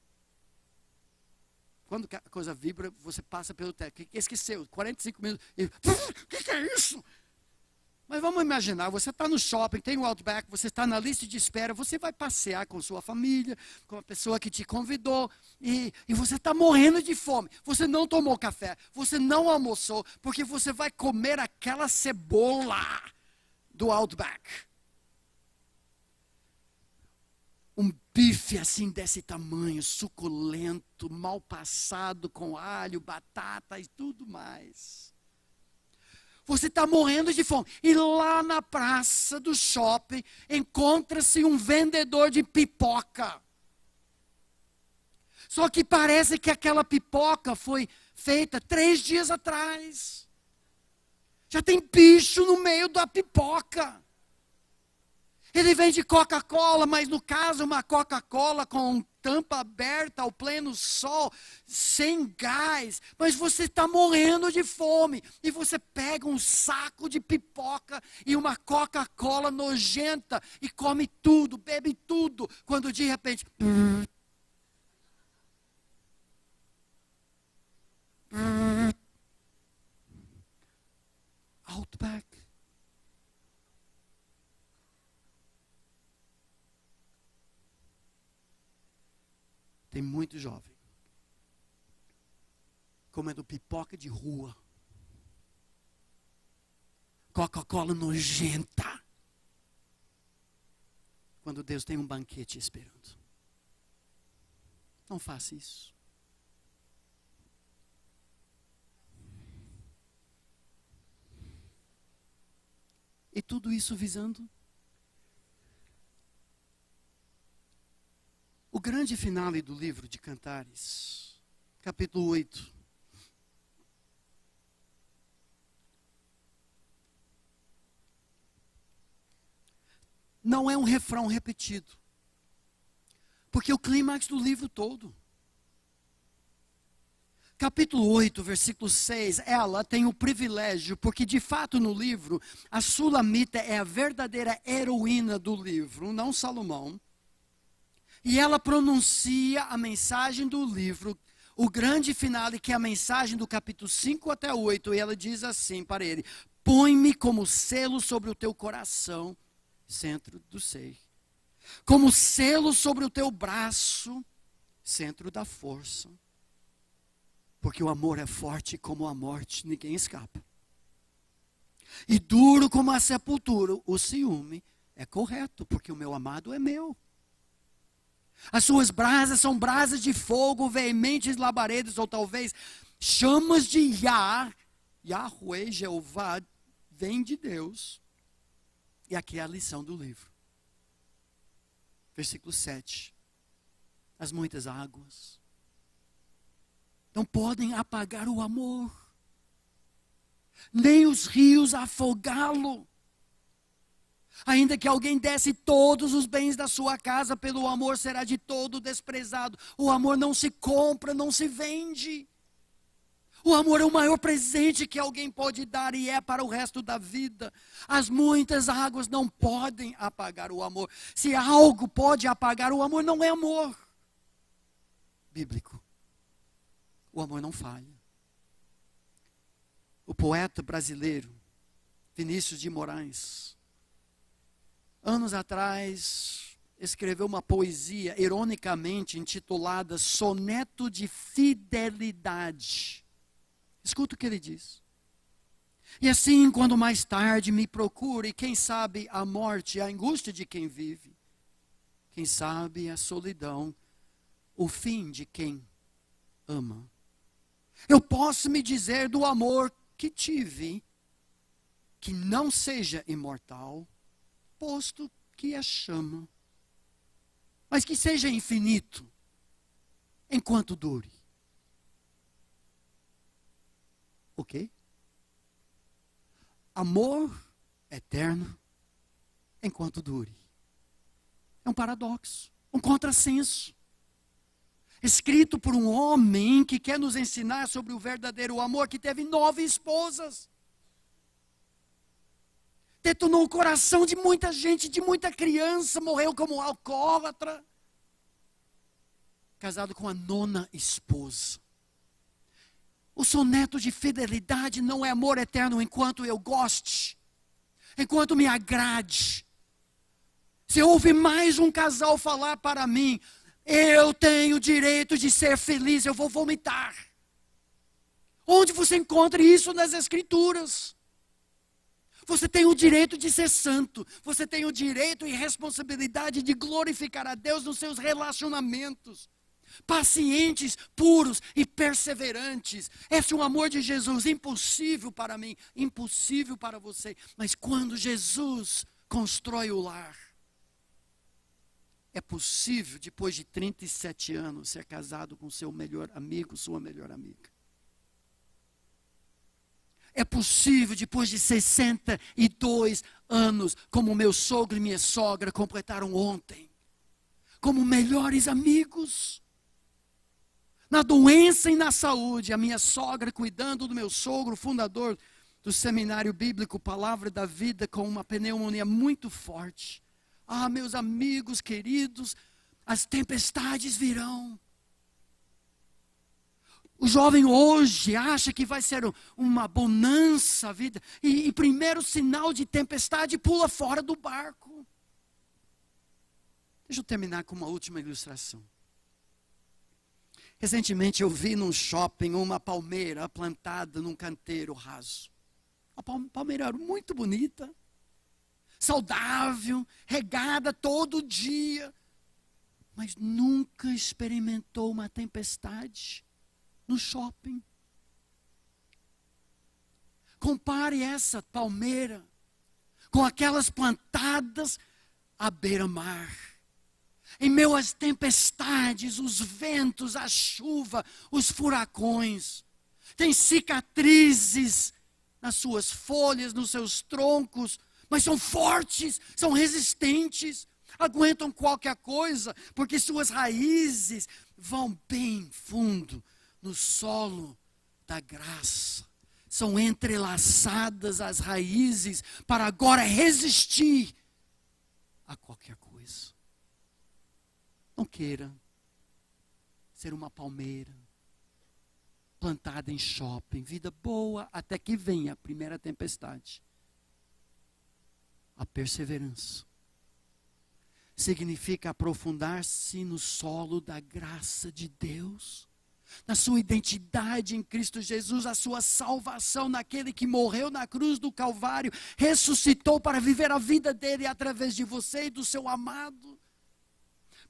Quando a coisa vibra, você passa pelo teto. Esqueceu, 45 minutos. O que é isso? Mas vamos imaginar, você está no shopping, tem o Outback, você está na lista de espera, você vai passear com sua família, com a pessoa que te convidou, e você está morrendo de fome. Você não tomou café, você não almoçou, porque você vai comer aquela cebola do Outback. Um bife assim desse tamanho, suculento, mal passado com alho, batata e tudo mais. Você está morrendo de fome. E lá na praça do shopping, encontra-se um vendedor de pipoca. Só que parece que aquela pipoca foi feita 3 dias atrás. Já tem bicho no meio da pipoca. Ele vende Coca-Cola, mas no caso uma Coca-Cola com tampa aberta ao pleno sol, sem gás. Mas você está morrendo de fome. E você pega um saco de pipoca e uma Coca-Cola nojenta e come tudo, bebe tudo. Quando de repente... Outback. Tem muito jovem comendo pipoca de rua, Coca-Cola nojenta, quando Deus tem um banquete esperando. Não faça isso. E tudo isso visando o grande finale do livro de Cantares, capítulo 8. Não é um refrão repetido, porque o clímax do livro todo. Capítulo 8, versículo 6, ela tem o privilégio, porque de fato no livro, a Sulamita é a verdadeira heroína do livro, não Salomão. E ela pronuncia a mensagem do livro, o grande finale, que é a mensagem do capítulo 5 até 8, e ela diz assim para ele: põe-me como selo sobre o teu coração, centro do seio, como selo sobre o teu braço, centro da força. Porque o amor é forte como a morte, ninguém escapa. E duro como a sepultura, o ciúme é correto, porque o meu amado é meu. As suas brasas são brasas de fogo, veementes labaredas, ou talvez chamas de Yahweh, Jeová, vem de Deus. E aqui é a lição do livro. Versículo 7. As muitas águas não podem apagar o amor, nem os rios afogá-lo. Ainda que alguém desse todos os bens da sua casa, pelo amor será de todo desprezado. O amor não se compra, não se vende. O amor é o maior presente que alguém pode dar e é para o resto da vida. As muitas águas não podem apagar o amor. Se algo pode apagar o amor, não é amor bíblico. O amor não falha. O poeta brasileiro, Vinícius de Moraes, anos atrás, escreveu uma poesia, ironicamente intitulada Soneto de Fidelidade. Escuta o que ele diz. E assim, quando mais tarde me procure, quem sabe a morte, a angústia de quem vive, quem sabe a solidão, o fim de quem ama. Eu posso me dizer do amor que tive, que não seja imortal, posto que é chama, mas que seja infinito, enquanto dure. Ok? Amor eterno, enquanto dure. É um paradoxo, um contrassenso. Escrito por um homem que quer nos ensinar sobre o verdadeiro amor, que teve 9 esposas. Detonou o coração de muita gente, de muita criança, morreu como alcoólatra. Casado com a 9ª esposa. O soneto de fidelidade não é amor eterno enquanto eu goste, enquanto me agrade. Se houve mais um casal falar para mim, eu tenho o direito de ser feliz, eu vou vomitar. Onde você encontra isso nas Escrituras? Você tem o direito de ser santo. Você tem o direito e responsabilidade de glorificar a Deus nos seus relacionamentos. Pacientes, puros e perseverantes. Esse é o amor de Jesus, impossível para mim, impossível para você. Mas quando Jesus constrói o lar, é possível, depois de 37 anos, ser casado com seu melhor amigo, sua melhor amiga. É possível, depois de 62 anos, como meu sogro e minha sogra completaram ontem, como melhores amigos. Na doença e na saúde, a minha sogra cuidando do meu sogro, fundador do seminário bíblico Palavra da Vida, com uma pneumonia muito forte. Ah, meus amigos queridos, as tempestades virão. O jovem hoje acha que vai ser uma bonança a vida. E primeiro sinal de tempestade pula fora do barco. Deixa eu terminar com uma última ilustração. Recentemente eu vi num shopping uma palmeira plantada num canteiro raso. A palmeira era muito bonita, saudável, regada todo dia, mas nunca experimentou uma tempestade no shopping. Compare essa palmeira com aquelas plantadas à beira-mar. Em meio às tempestades, os ventos, a chuva, os furacões. Tem cicatrizes nas suas folhas, nos seus troncos, mas são fortes, são resistentes, aguentam qualquer coisa, porque suas raízes vão bem fundo no solo da graça. São entrelaçadas as raízes para agora resistir a qualquer coisa. Não queira ser uma palmeira plantada em shopping, vida boa até que venha a primeira tempestade. A perseverança significa aprofundar-se no solo da graça de Deus, na sua identidade em Cristo Jesus, a sua salvação naquele que morreu na cruz do Calvário, ressuscitou para viver a vida dele através de você e do seu amado,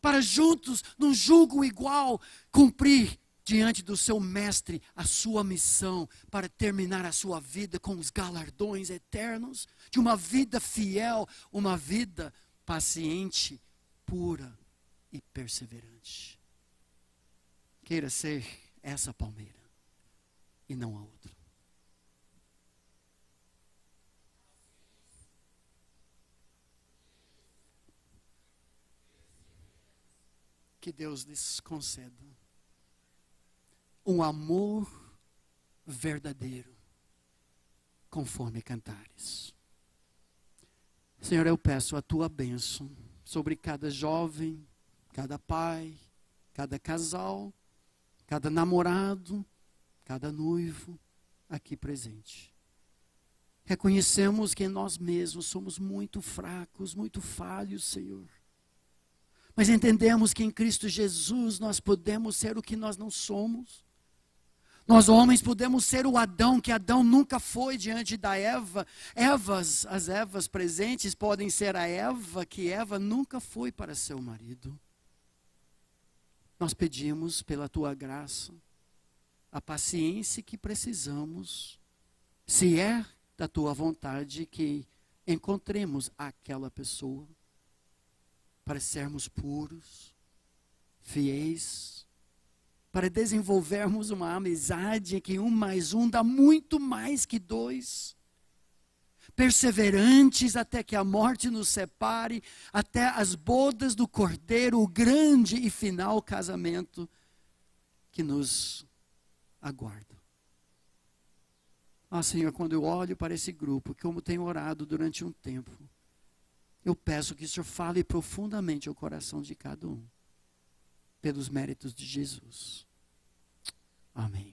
para juntos, num jugo igual, cumprir diante do seu mestre a sua missão, para terminar a sua vida com os galardões eternos, de uma vida fiel, uma vida paciente, pura e perseverante. Queira ser essa palmeira e não a outra. Que Deus lhes conceda um amor verdadeiro, conforme Cantares. Senhor, eu peço a tua bênção sobre cada jovem, cada pai, cada casal, cada namorado, cada noivo aqui presente. Reconhecemos que nós mesmos somos muito fracos, muito falhos, Senhor. Mas entendemos que em Cristo Jesus nós podemos ser o que nós não somos. Nós homens podemos ser o Adão, que Adão nunca foi diante da Eva. As Evas presentes podem ser a Eva, que Eva nunca foi para seu marido. Nós pedimos pela tua graça a paciência que precisamos, se é da tua vontade que encontremos aquela pessoa, para sermos puros, fiéis, para desenvolvermos uma amizade em que 1 mais 1 dá muito mais que 2. Perseverantes até que a morte nos separe, até as bodas do Cordeiro, o grande e final casamento que nos aguarda. Senhor, quando eu olho para esse grupo, como tenho orado durante um tempo, eu peço que o Senhor fale profundamente ao coração de cada um, pelos méritos de Jesus. Amém.